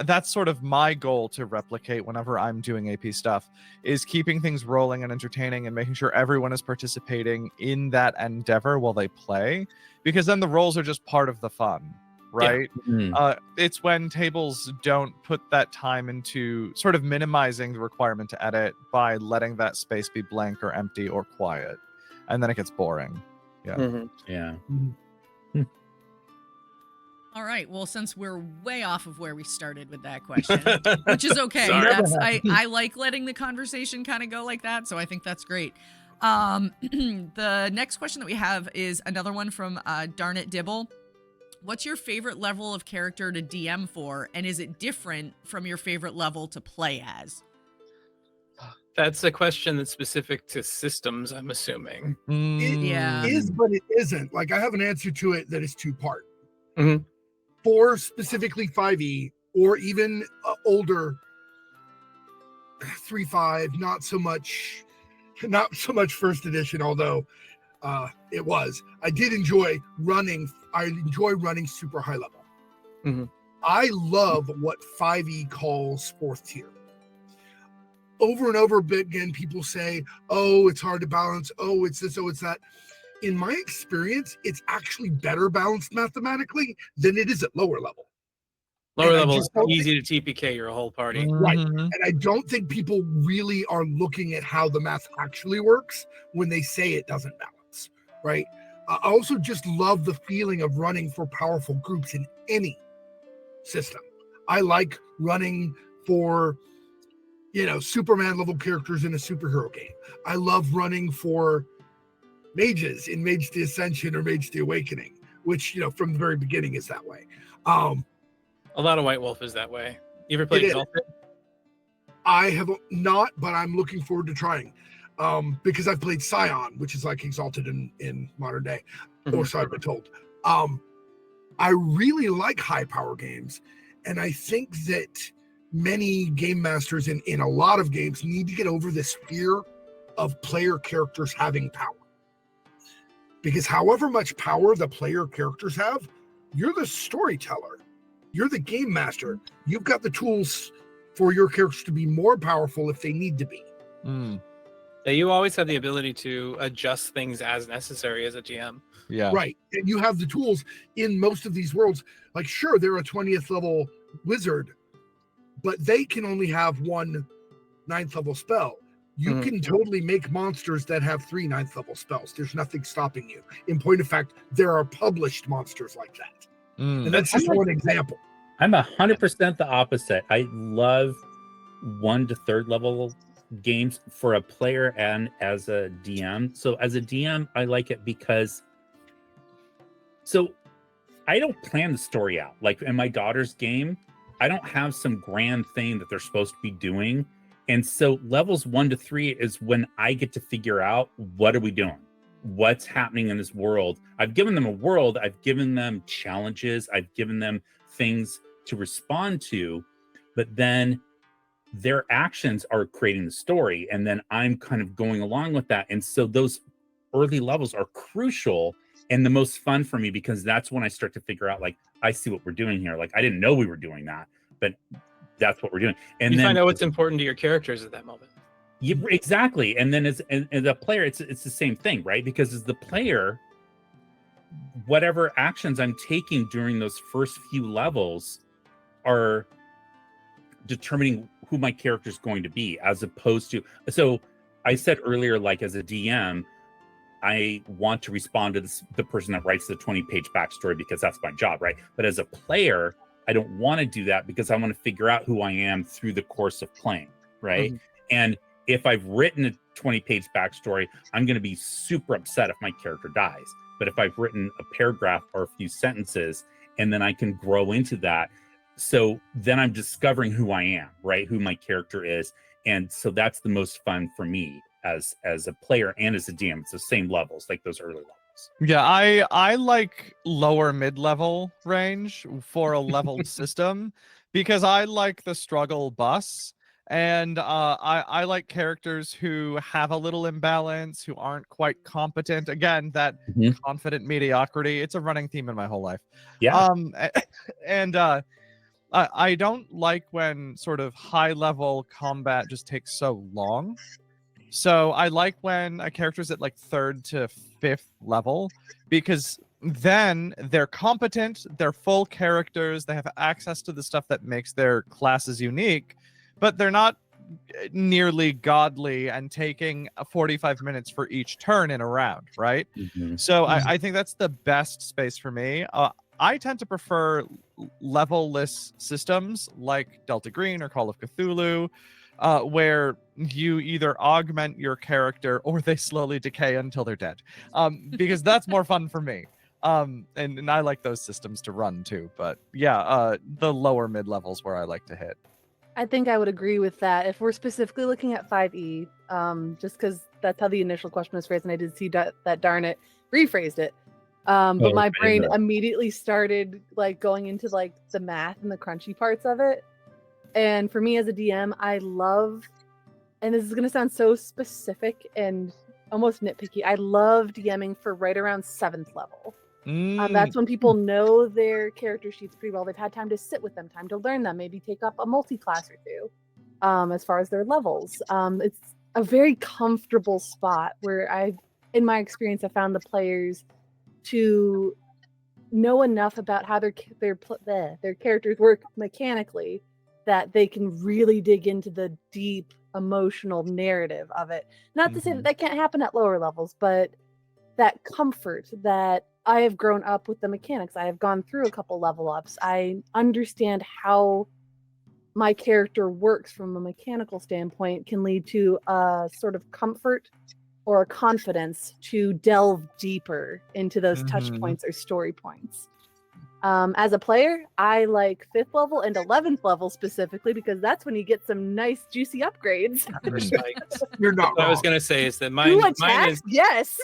that's sort of my goal to replicate whenever I'm doing AP stuff, is keeping things rolling and entertaining and making sure everyone is participating in that endeavor while they play, because then the roles are just part of the fun, right? It's when tables don't put that time into sort of minimizing the requirement to edit by letting that space be blank or empty or quiet, and then it gets boring. Yeah. All right. Well, since we're way off of where we started with that question, which is okay. Sorry. I like letting the conversation kind of go like that, so I think that's great. The next question that we have is another one from Darn It Dibble. What's your favorite level of character to DM for, and is it different from your favorite level to play as? That's a question that's specific to systems, I'm assuming. Yeah. It is, but it isn't. Like, I have an answer to it that is two-part. Mhm. For specifically 5e, or even older 3.5, not so much first edition, although it was. I enjoy running super high level. Mhm. I love what 5e calls fourth tier. Over and over again, people say, oh, it's hard to balance. Oh, it's this, oh, it's that. In my experience, it's actually better balanced mathematically than it is at lower level. Lower And I level is just don't easy to TPK your whole party. Right. And I don't think people really are looking at how the math actually works when they say it doesn't balance, right? I also just love the feeling of running for powerful groups in any system. I like running for, Superman level characters in a superhero game. I love running for mages in Mage the Ascension or Mage the Awakening, which, from the very beginning is that way. A lot of White Wolf is that way. You ever played Exalted? I have not, but I'm looking forward to trying. Because I've played Scion, which is like Exalted in modern day, or so I've been told. I really like high power games, and I think that many game masters in a lot of games need to get over this fear of player characters having power. Because however much power the player characters have, you're the storyteller. You're the game master. You've got the tools for your characters to be more powerful if they need to be. Yeah, you always have the ability to adjust things as necessary as a GM. Yeah. Right. And you have the tools in most of these worlds. Like, sure, they're a 20th level wizard, but they can only have one 9th level spell. You can totally make monsters that have 3 9th level spells. There's nothing stopping you. In point of fact, there are published monsters like that. And that's just one example. I'm 100% the opposite. I love 1 to 3rd level games for a player and as a DM. So as a DM, I like it because I don't plan the story out. Like in my daughter's game, I don't have some grand thing that they're supposed to be doing. And so levels 1 to 3 is when I get to figure out, what are we doing? What's happening in this world? I've given them a world. I've given them challenges. I've given them things to respond to, but then their actions are creating the story. And then I'm kind of going along with that. And so those early levels are crucial and the most fun for me, because that's when I start to figure out, like, I see what we're doing here. Like, I didn't know we were doing that, but that's what we're doing. And you then find out what's important to your characters at that moment. Exactly. And then as a player, it's the same thing, right? Because as the player, whatever actions I'm taking during those first few levels are determining who my character is going to be, as opposed to, so I said earlier, like, as a DM, I want to respond to the person that writes the 20-page backstory because that's my job, right? But as a player, I don't want to do that because I want to figure out who I am through the course of playing, right? And if I've written a 20-page backstory, I'm going to be super upset if my character dies. But if I've written a paragraph or a few sentences, and then I can grow into that, so then I'm discovering who I am, right? Who my character is. And so that's the most fun for me as a player and as a DM. It's the same levels, like those early levels. Yeah, I like lower mid-level range for a leveled system because I like the struggle bus, and I like characters who have a little imbalance, who aren't quite competent. Again, that Mhm. confident mediocrity. It's a running theme in my whole life. Yeah. And I don't like when sort of high-level combat just takes so long. So I like when a character's at like 3rd to 5th level, because then they're competent, they're full characters, they have access to the stuff that makes their classes unique, but they're not nearly godly and taking 45 minutes for each turn in a round, right? Mhm. So I think that's the best space for me. I tend to prefer level-less systems like Delta Green or Call of Cthulhu, where you either augment your character or they slowly decay until they're dead, because that's more fun for me. And I like those systems to run too. But yeah, the lower mid levels where I like to hit. I think I would agree with that. If we're specifically looking at 5e, just because that's how the initial question was phrased, and I did see that darn it rephrased it. But my brain immediately started like going into like the math and the crunchy parts of it. And for me as a DM, I love, and this is going to sound so specific and almost nitpicky, I love DMing for right around 7th level. That's when people know their character sheets pretty well. They've had time to sit with them, time to learn them, maybe take up a multi-class or two as far as their levels. It's a very comfortable spot where in my experience, I found the players to know enough about how their characters work mechanically that they can really dig into the deep emotional narrative of it. Not to say that can't happen at lower levels, but that comfort that I have grown up with the mechanics. I have gone through a couple level ups. I understand how my character works from a mechanical standpoint can lead to a sort of comfort or a confidence to delve deeper into those touch points or story points. As a player, I like 5th level and 11th level specifically because that's when you get some nice juicy upgrades. You're not What I was wrong. gonna say is that mine is yes.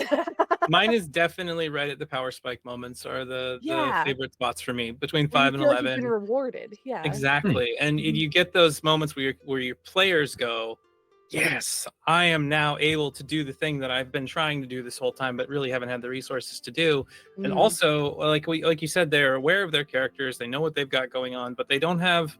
mine is definitely right at the power spike moments are the favorite spots for me between Where 5 you and feel like 11. you've been rewarded. Yeah. Exactly. And you get those moments where your players go, yes, I am now able to do the thing that I've been trying to do this whole time, but really haven't had the resources to do. And also, like you said, they're aware of their characters. They know what they've got going on, but they don't have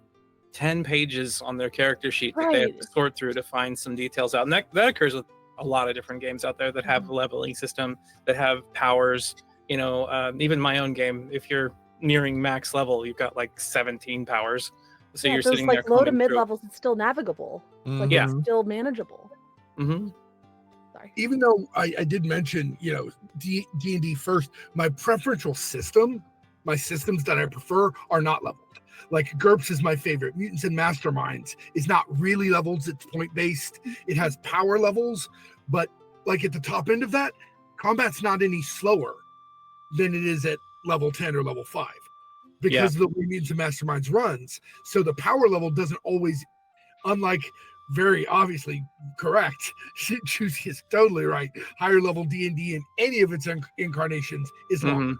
10 pages on their character sheet that they have to sort through to find some details out. And that occurs with a lot of different games out there that have a leveling system, that have powers. You know, even my own game, if you're nearing max level, you've got like 17 powers. So you're sitting there low to mid through. levels, it's still navigable. Like it's still manageable. Sorry. Even though I did mention, D&D first, my preferential system, my systems that I prefer are not leveled. Like GURPS is my favorite. Mutants and Masterminds is not really leveled. It's point-based. It has power levels, but like at the top end of that, combat's not any slower than it is at level 10 or level 5. Because of the way Mutants and Masterminds runs. So the power level doesn't always, unlike very obviously correct, Juicy is totally right, higher level D&D in any of its incarnations is long,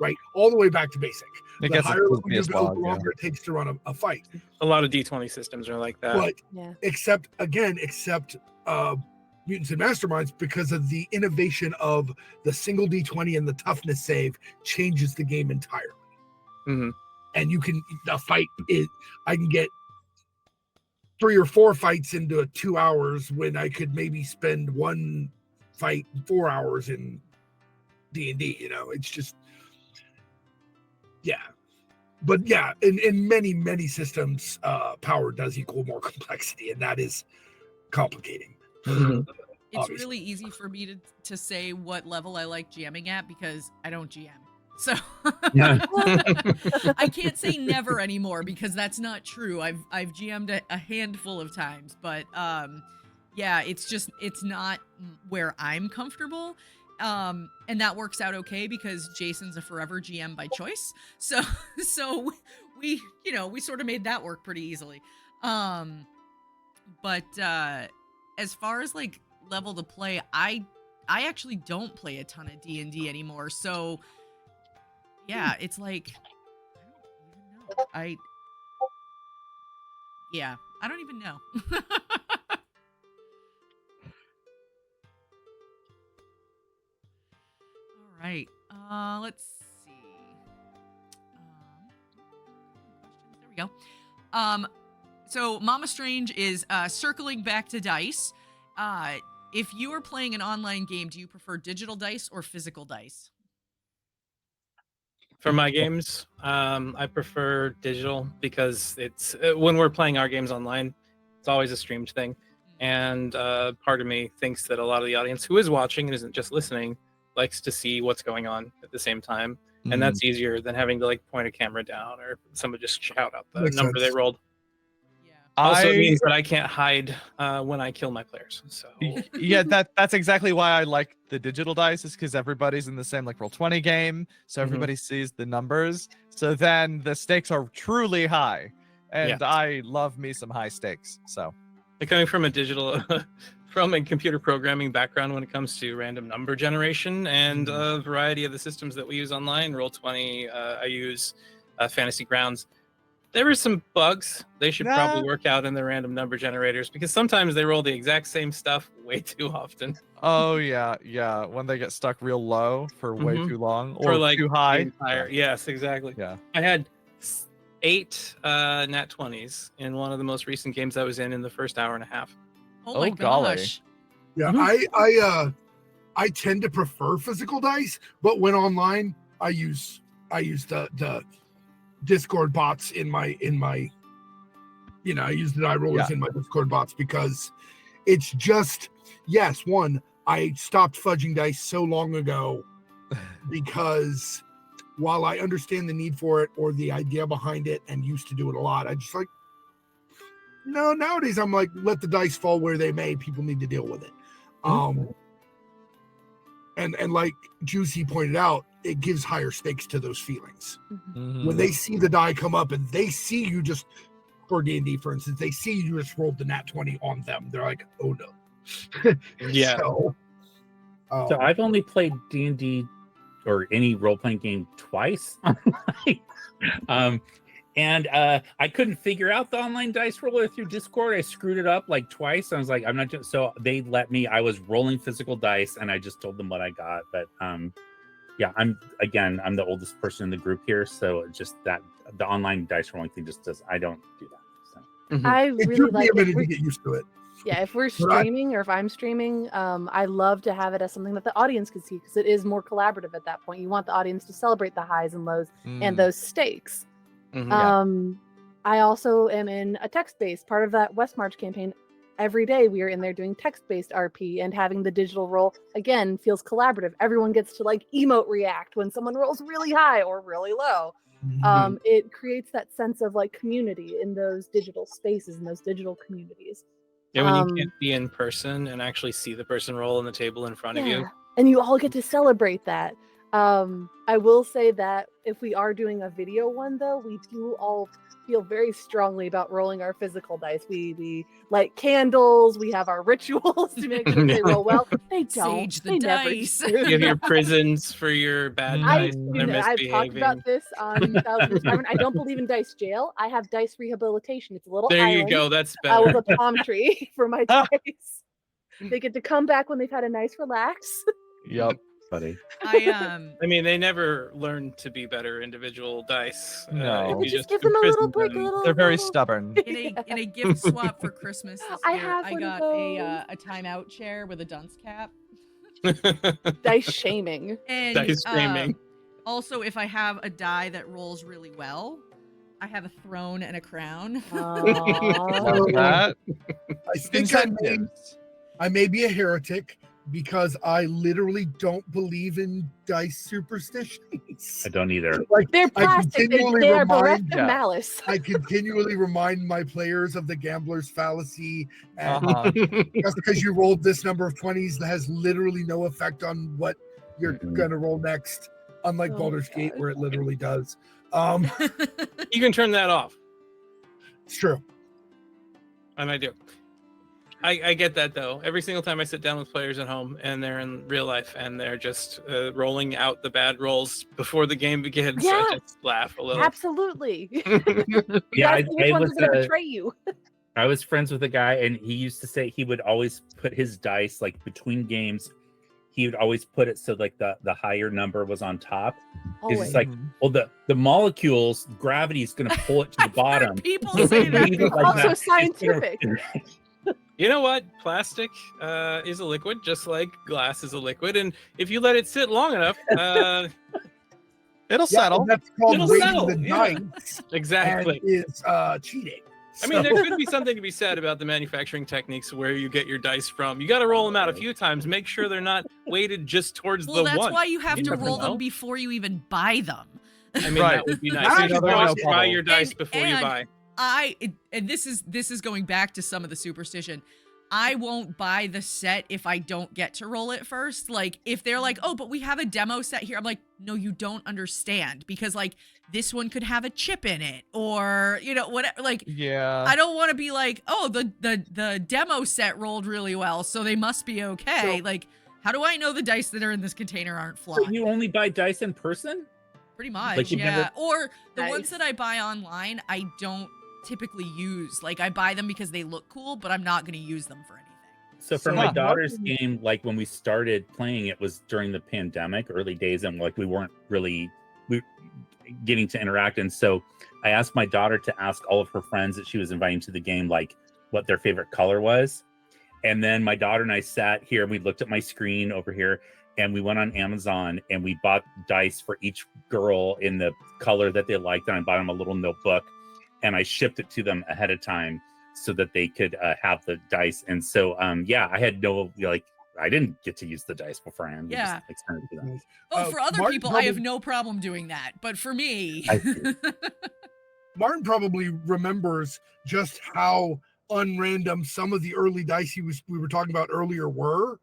right? All the way back to basic. It The gets higher level you as go, well, the longer it takes to run a fight. A lot of D20 systems are like that. But except Mutants and Masterminds, because of the innovation of the single D20 and the toughness save changes the game entirely. And you can I can get 3 or 4 fights into 2 hours when I could maybe spend one fight 4 hours in D&D. It's just but in many systems, power does equal more complexity, and that is complicating. It's really easy for me to say what level I like GMing at because I don't GM. So I can't say never anymore because that's not true. I've GM'd a handful of times, but it's not where I'm comfortable. And that works out okay because Jason's a forever GM by choice. So we sort of made that work pretty easily. But as far as like level to play, I actually don't play a ton of D&D anymore. So yeah, it's like I don't even know. All right. Let's see. Questions. There we go. So Mama Strange is circling back to dice. If you are playing an online game, do you prefer digital dice or physical dice? For my games, I prefer digital because it's when we're playing our games online, it's always a streamed thing. And part of me thinks that a lot of the audience who is watching and isn't just listening likes to see what's going on at the same time. And that's easier than having to like point a camera down or someone just shout out the Makes number sense. they rolled. Also, it means that I can't hide when I kill my players. So Yeah, that's exactly why I like the digital dice, is because everybody's in the same like Roll20 game, so everybody sees the numbers. So then the stakes are truly high, and I love me some high stakes. So, coming from a digital, from a computer programming background when it comes to random number generation and a variety of the systems that we use online, Roll20, I use Fantasy Grounds. There were some bugs they should probably work out in the random number generators, because sometimes they roll the exact same stuff way too often. Oh yeah, when they get stuck real low for way too long or for like too high. Yes, exactly. Yeah. I had 8 nat 20s in one of the most recent games I was in the first hour and a half. Oh my golly. gosh. Yeah, I tend to prefer physical dice, but when online, I use the Discord bots in my I use the die rollers in my Discord bots, because it's just I stopped fudging dice so long ago because while I understand the need for it or the idea behind it and used to do it a lot, I just nowadays I'm like, let the dice fall where they may, people need to deal with it. And like Juicy pointed out, it gives higher stakes to those feelings. When they see the die come up and they see you just, for D&D, for instance, they see you just rolled the nat 20 on them. They're like, oh no. Yeah. So I've only played D&D or any role-playing game twice. And I couldn't figure out the online dice roller through Discord. I screwed it up like twice. I was like, I'm not just, so they let me, I was rolling physical dice and I just told them what I got. But yeah, I'm the oldest person in the group here. So just that the online dice rolling thing I don't do that. So. I It really took me like a minute to get used to it. Yeah, if we're streaming or if I'm streaming, I love to have it as something that the audience can see, because it is more collaborative at that point. You want the audience to celebrate the highs and lows and those stakes. I also am in a text-based part of that West March campaign. Every day we are in there doing text-based RP, and having the digital roll again feels collaborative. Everyone gets to like emote react when someone rolls really high or really low. It creates that sense of like community in those digital spaces, in those digital communities. Yeah, when you can't be in person and actually see the person roll on the table in front of you. And you all get to celebrate that. I will say that if we are doing a video one, though, we do all feel very strongly about rolling our physical dice. We light candles. We have our rituals to make sure they roll well. They don't. Sage the dice. You have your prisons for your bad dice when they're I've talked misbehaving. about this on Tavern. I don't believe in dice jail. I have dice rehabilitation. It's a little There island, you go. That's better. with a palm tree for my dice. They get to come back when they've had a nice relax. Yep. Funny. I mean, they never learn to be better individual dice. No. If you Just give them a little break. They're very stubborn. in a gift swap for Christmas this I year, have I one got of a timeout chair with a dunce cap. Dice shaming. And Dice shaming. also, if I have a die that rolls really well, I have a throne and a crown. Love that. I think I may be a heretic because I literally don't believe in dice superstitions. I don't either. Like, They're plastic. They are bereft of Yeah. malice. I continually remind my players of the gambler's fallacy. And just because you rolled this number of 20s, that has literally no effect on what you're going to roll next, unlike Oh Baldur's my Gate, God. where it literally does. You can turn that off. It's true. And I do. I get that though. Every single time I sit down with players at home and they're in real life and they're just rolling out the bad rolls before the game begins, Yeah. I just laugh a little. Absolutely. Yeah, which one's going to betray you? I was friends with a guy, and he used to say he would always put his dice like between games. He would always put it so like the higher number was on top. It's just like, well, the molecules, gravity is going to pull it to the bottom. People say that. Leave it like Also that. scientific. You know what? Plastic is a liquid, just like glass is a liquid, and if you let it sit long enough, It'll settle. That's called It'll weighting settle, the yeah. dice. exactly. And is cheating. I mean, there could be something to be said about the manufacturing techniques where you get your dice from. You got to roll them out a few times, make sure they're not weighted just towards Well, the that's one. why you have You to never roll know. them before you even buy them. I mean, Right. that would be Now nice. You you should know always no buy problem. your dice And- before you buy. And this is going back to some of the superstition. I won't buy the set if I don't get to roll it first. Like if they're like, "Oh, but we have a demo set here." I'm like, "No, you don't understand because like this one could have a chip in it or, you know, whatever like Yeah. I don't want to be like, "Oh, the demo set rolled really well, so they must be okay." So- Like how do I know the dice that are in this container aren't So flawed? you only buy dice in person? Pretty much, Like, you've yeah. never- Or the Nice. ones that I buy online, I don't typically use. Like I buy them because they look cool, but I'm not going to use them for anything. So for So my Martin- daughter's game, like when we started playing, it was during the pandemic, early days, and like we weren't really getting to interact. And so I asked my daughter to ask all of her friends that she was inviting to the game, like what their favorite color was. And then my daughter and I sat here, we looked at my screen over here, and we went on Amazon and we bought dice for each girl in the color that they liked. And I bought them a little notebook and I shipped it to them ahead of time so that they could have the dice. And so, yeah, I had no, like, I didn't get to use the dice beforehand. We Yeah. just extended to them. Oh, for other Martin people, I have probably- no problem doing that. But for me, I see. Martin probably remembers just how unrandom some of the early dice we were talking about earlier were,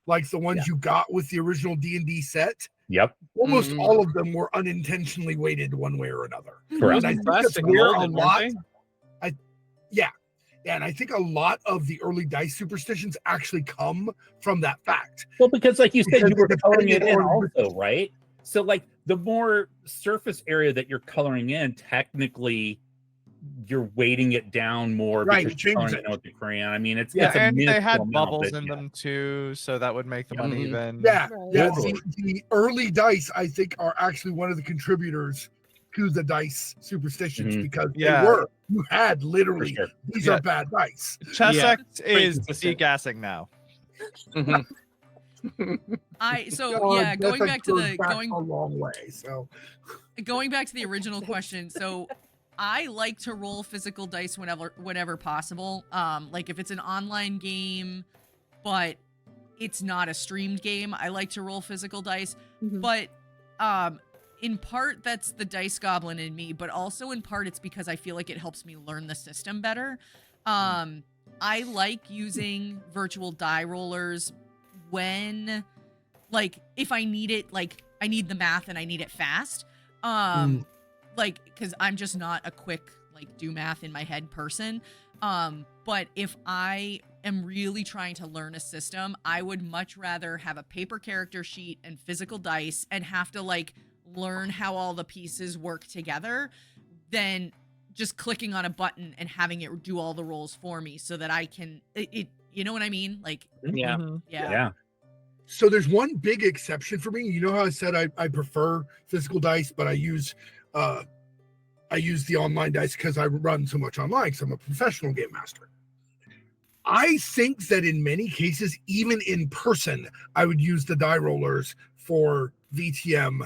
like the ones you got with the original D&D set. Yep. Almost Mhm. all of them were unintentionally weighted one way or another. Correct. And I think Plastic that's where a molded, lot. weren't Yeah, and I think a lot of the early dice superstitions actually come from that fact. Well, because like you said, Because you were it's coloring it depending in on- also, right? So like the more surface area that you're coloring in, technically you're weighting it down more Right, because you're changes coloring it in with the crayon. I mean, it's Yeah, it's a and they minuscule had amount, bubbles but in yeah. them too, so that would make them Mhm. uneven. Yeah, Right. yeah. Totally. The early dice, I think, are actually one of the contributors to the dice superstitions Mhm. because Yeah. you had For literally sure. these Yeah. are bad dice. Chessex pretty is consistent. degassing now. Mhm. so yeah, That's going a back to the back going a long way. So going back to the original question. So I like to roll physical dice whenever possible. Like if it's an online game, but it's not a streamed game, I like to roll physical dice. Mhm. But in part that's the dice goblin in me, but also in part it's because I feel like it helps me learn the system better. I like using virtual die rollers when, like, if I need it, like I need the math and I need it fast. Like, because I'm just not a quick like do math in my head person. But if I am really trying to learn a system, I would much rather have a paper character sheet and physical dice and have to like learn how all the pieces work together than just clicking on a button and having it do all the rolls for me so that I can you know what I mean? Like, Yeah. Mhm. Yeah. So there's one big exception for me. You know how I said I prefer physical dice, but I use the online dice because I run so much online because I'm a professional game master. I think that in many cases, even in person, I would use the die rollers for VTM,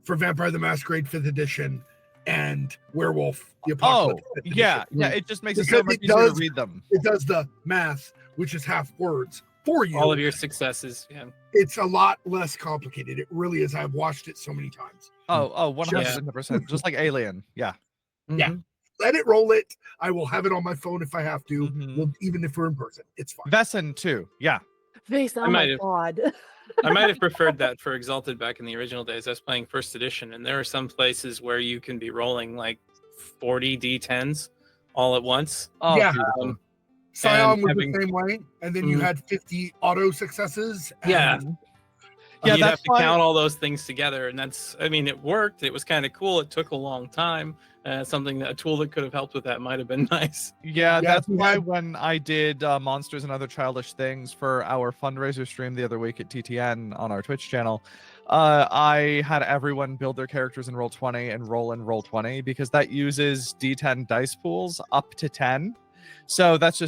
for Vampire the Masquerade 5th edition, and Werewolf the Oh, Apocalypse 5th yeah, edition. yeah. It just makes it Because so much it easier does- to read them. It does the math, which is half words, for you. All of your successes. Yeah. It's a lot less complicated. It really is. I've watched it so many times. Oh, 100%. Just like Alien. Yeah. Yeah. Mhm. Let it roll it. I will have it on my phone if I have to, Mhm. well, even if we're in person. It's fine. Vesson too. Yeah. Face, oh I my might have- god. I might have preferred that for Exalted back in the original days. I was playing first edition, and there are some places where you can be rolling like 40 d10s all at once. Oh, Yeah. beautiful. Scion and was having- the same way, and then you Mhm. had 50 auto successes. Yeah. and- Yeah, You'd that's have to why- count all those things together, and it worked. It was kind of cool. It took a long time. A tool that could have helped with that might have been nice. Yeah, Yeah, that's we why had- when I did Monsters and Other Childish Things for our fundraiser stream the other week at TTN on our Twitch channel, I had everyone build their characters in Roll20 and roll in Roll20 because that uses D10 dice pools up to 10. So that's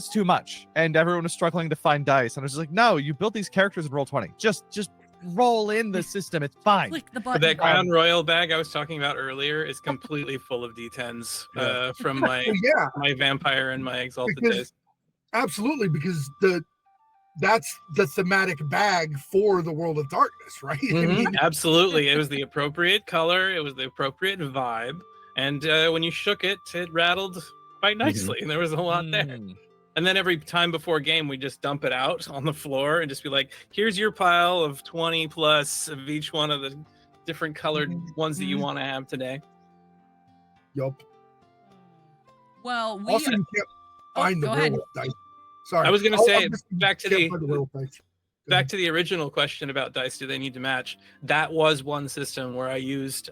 too much. And everyone was struggling to find dice. And I was just like, no, you built these characters in Roll20. Just roll in the system. It's fine. Click the But button. that Crown Royal bag I was talking about earlier is completely full of d10s from my Well, yeah, my vampire and my Exalted Because- days. absolutely, because that's the thematic bag for the World of Darkness, right? I mean, Absolutely, it was the appropriate color. It was the appropriate vibe, and when you shook it, it rattled quite nicely, and there was a lot there. Mm. And then every time before game, we just dump it out on the floor and just be like, "Here's your pile of 20 plus of each one of the different colored ones that you want to have today." yup. Well, we Also, you can't find the go ahead. werewolf dice. Sorry, I was gonna I'll say, just- back to can't the find werewolf dice. back to the original question about dice, do they need to match? That was one system where I used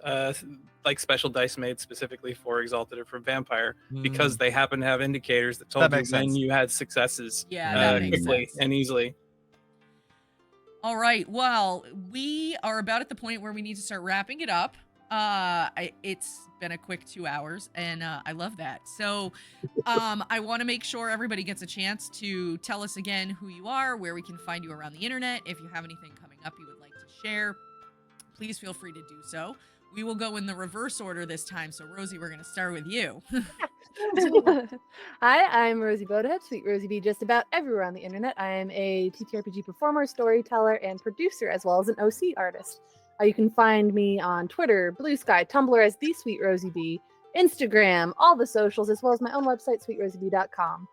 like special dice made specifically for Exalted or for Vampire because they happen to have indicators that told That you makes when sense. you had successes Yeah, that makes quickly sense. and easily. All right. Well, we are about at the point where we need to start wrapping it up. It's been a quick 2 hours, and I love that. So, I want to make sure everybody gets a chance to tell us again who you are, where we can find you around the internet. If you have anything coming up you would like to share, please feel free to do so. We will go in the reverse order this time. So, Rosie, we're going to start with you. Hi, I'm Rosie Bodahip, Sweet Rosie B, just about everywhere on the internet. I am a TTRPG performer, storyteller, and producer, as well as an OC artist. You can find me on Twitter, Blue Sky, Tumblr as the Sweet Rosie B, Instagram, all the socials, as well as my own website, sweetrosieb.com.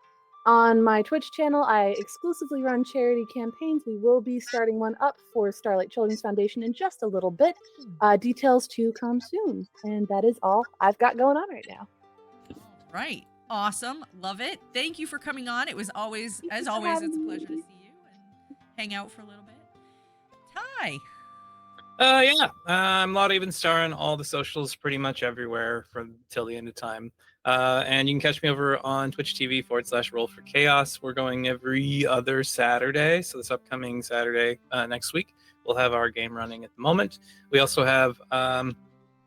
On my Twitch channel, I exclusively run charity campaigns. We will be starting one up for Starlight Children's Foundation in just a little bit. Details to come soon. And that is all I've got going on right now. Right. Awesome. Love it. Thank you for coming on. It was always, Thank as you for always, it's a having pleasure to me. see you and hang out for a little bit. Ty. I'm Lot Even Star on all the socials, pretty much everywhere from till the end of time. And you can catch me over on Twitch TV /Roll for Chaos. We're going every other Saturday. So this upcoming Saturday next week, we'll have our game running at the moment. We also have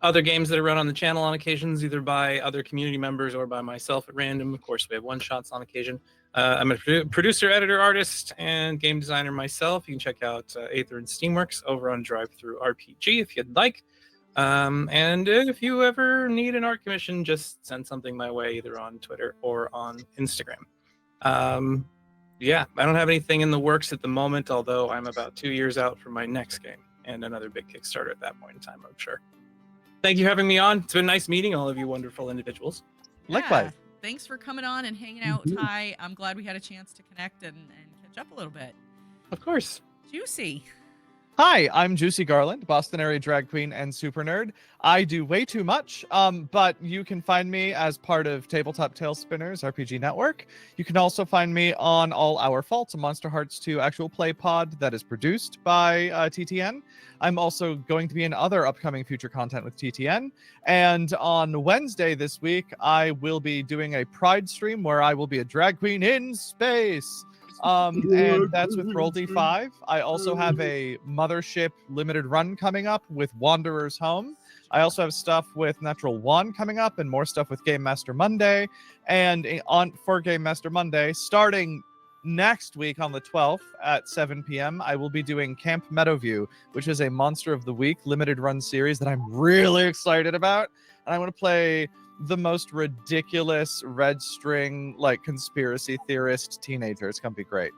other games that are run on the channel on occasions, either by other community members or by myself at random. Of course, we have one-shots on occasion. I'm a producer, editor, artist, and game designer myself. You can check out Aether and Steamworks over on DriveThruRPG if you'd like. And if you ever need an art commission, just send something my way, either on Twitter or on Instagram. Yeah, I don't have anything in the works at the moment, although I'm about 2 years out from my next game and another big Kickstarter at that point in time, I'm sure. Thank you for having me on. It's been nice meeting all of you wonderful individuals. Likewise. Yeah, thanks for coming on and hanging out, Ty. I'm glad we had a chance to connect and catch up a little bit. Of course. Juicy. Hi, I'm Juicy Garland, Boston area drag queen and super nerd. I do way too much, but you can find me as part of Tabletop Tail Spinners RPG Network. You can also find me on All Our Faults, a Monster Hearts 2 actual play pod that is produced by TTN. I'm also going to be in other upcoming future content with TTN. And on Wednesday this week, I will be doing a Pride stream where I will be a drag queen in space. And that's with Roll D5. I also have a Mothership limited run coming up with Wanderer's Home. I also have stuff with Natural One coming up and more stuff with Game Master Monday. And for Game Master Monday, starting next week on the 12th at 7 p.m., I will be doing Camp Meadowview, which is a Monster of the Week limited run series that I'm really excited about. And I want to play the most ridiculous red string, like, conspiracy theorist teenager. It's gonna be great.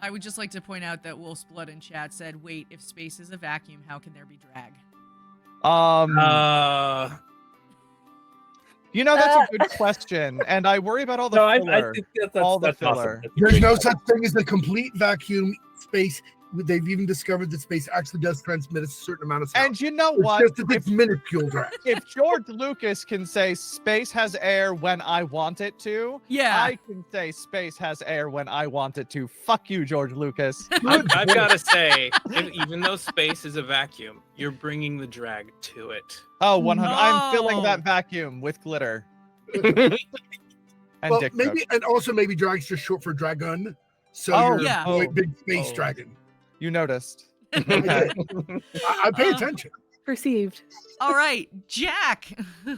I would just like to point out that Wolf's Blood in chat said, wait, if space is a vacuum, how can there be drag? You know, that's a good question, and I worry about all the No, I filler. think that's all the that's awesome. filler. That's a There's great no call. such thing as a complete vacuum space. They've even discovered that space actually does transmit a certain amount of sound. And you know It's what? just that it's minuscule drag. If George Lucas can say space has air when I want it to, Yeah. I can say space has air when I want it to. Fuck you, George Lucas. I've got to say, even though space is a vacuum, you're bringing the drag to it. Oh, 100. I'm filling No. that vacuum with glitter. And Well, dick maybe, jokes. and also maybe drag's just short for dragon. So Oh, you're yeah. a big space Oh. dragon. You noticed. I did. I pay Uh, attention. Perceived. All right, Jack. All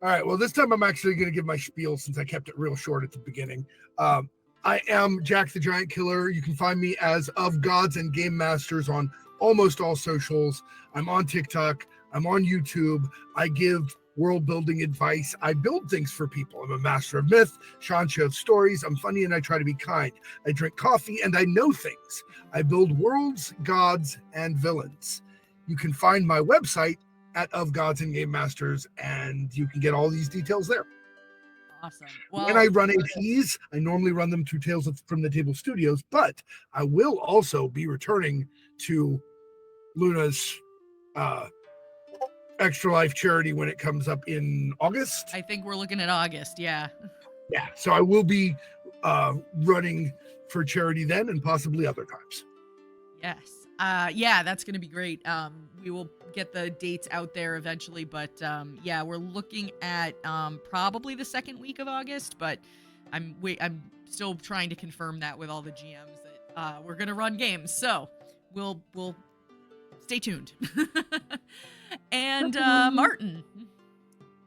right. Well, this time I'm actually going to give my spiel since I kept it real short at the beginning. I am Jack the Giant Killer. You can find me as Of Gods and Game Masters on almost all socials. I'm on TikTok. I'm on YouTube. I give world building advice. I build things for people. I'm a master of myth, Shansha of stories. I'm funny and I try to be kind. I drink coffee and I know things. I build worlds, gods, and villains. You can find my website at Of Gods and Game Masters, and you can get all these details there. Awesome. When I run APs, I normally run them through Tales from the Table Studios, but I will also be returning to Luna's Extra Life charity when it comes up in August. I think we're looking at August. Yeah. Yeah, so I will be running for charity then and possibly other times. Yes. Yeah, that's going to be great. We will get the dates out there eventually, but yeah, we're looking at probably the second week of August, but I'm still trying to confirm that with all the GMs that we're going to run games. So we'll stay tuned. And Martin.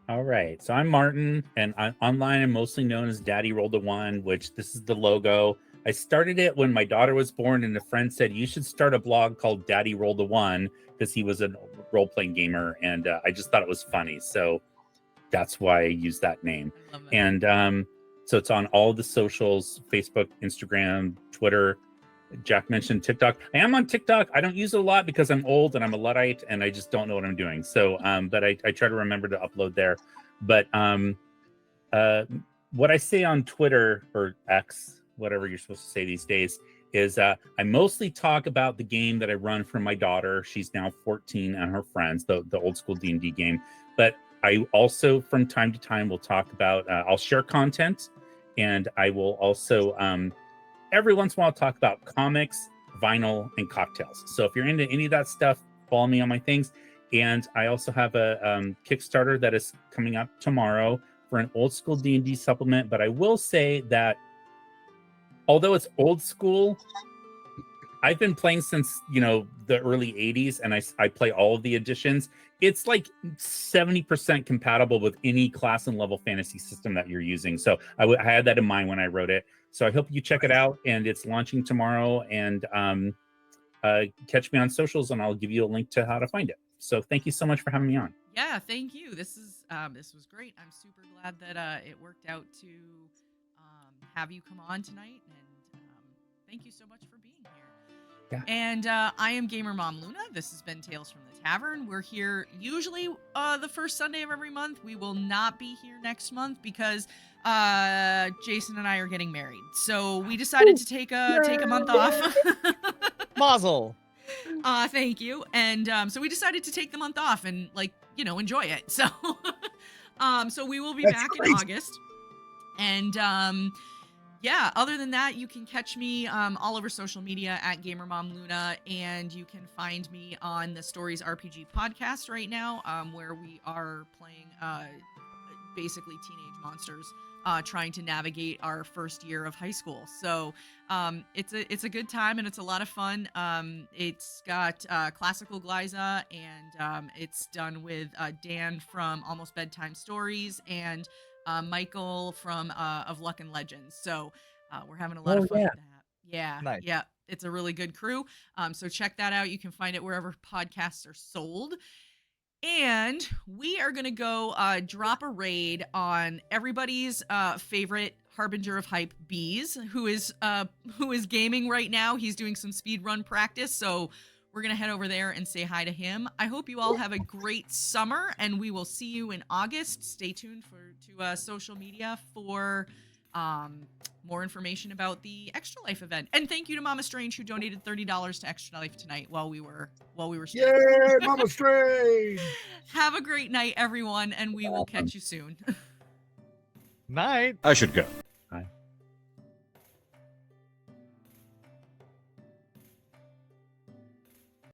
All right. So I'm Martin, and online I'm mostly known as Daddy Rolled a One, which this is the logo. I started it when my daughter was born, and a friend said, you should start a blog called Daddy Rolled a One, because he was a role-playing gamer, and I just thought it was funny. So that's why I used that name. I love that. And so it's on all the socials, Facebook, Instagram, Twitter. Jack mentioned TikTok. I am on TikTok. I don't use it a lot because I'm old and I'm a Luddite and I just don't know what I'm doing. So, but I try to remember to upload there. But what I say on Twitter or X, whatever you're supposed to say these days, is I mostly talk about the game that I run for my daughter. She's now 14 and her friends, the old school D&D game. But I also, from time to time, will talk about, I'll share content, and I will also, every once in a while, talk about comics, vinyl, and cocktails. So if you're into any of that stuff, follow me on my things. And I also have a Kickstarter that is coming up tomorrow for an old school D&D supplement. But I will say that although it's old school, I've been playing since, the early 80s, and I play all of the editions. It's like 70% compatible with any class and level fantasy system that you're using. So I had that in mind when I wrote it. So I hope you check it out, and it's launching tomorrow. And catch me on socials, and I'll give you a link to how to find it. So thank you so much for having me on. Yeah, thank you. This was great. I'm super glad that it worked out to have you come on tonight, and thank you so much for being here. Yeah. And I am Gamer Mom Luna. This has been Tales from the Tavern. We're here usually the first Sunday of every month. We will not be here next month because Jason and I are getting married. So we decided to take a month off. Mazel. Thank you. And so we decided to take the month off and enjoy it. So so we will be That's back crazy. in August. And yeah, other than that, you can catch me all over social media at GamerMomLuna, and you can find me on the Stories RPG podcast right now, where we are playing basically teenage monsters, trying to navigate our first year of high school. So it's a good time, and it's a lot of fun. It's got classical Glyza, and it's done with Dan from Almost Bedtime Stories and Michael from Of Luck and Legends. So we're having a lot of fun with that. Yeah. Nice. Yeah. It's a really good crew. So check that out. You can find it wherever podcasts are sold. And we are going to go drop a raid on everybody's favorite harbinger of hype, Bees, who is gaming right now. He's doing some speed run practice. So we're going to head over there and say hi to him. I hope you all have a great summer, and we will see you in August. Stay tuned to social media for more information about the Extra Life event. And thank you to Mama Strange, who donated $30 to Extra Life tonight while we were staying. Yay, Mama Strange! Have a great night, everyone, and we will catch you soon. Night. I should go.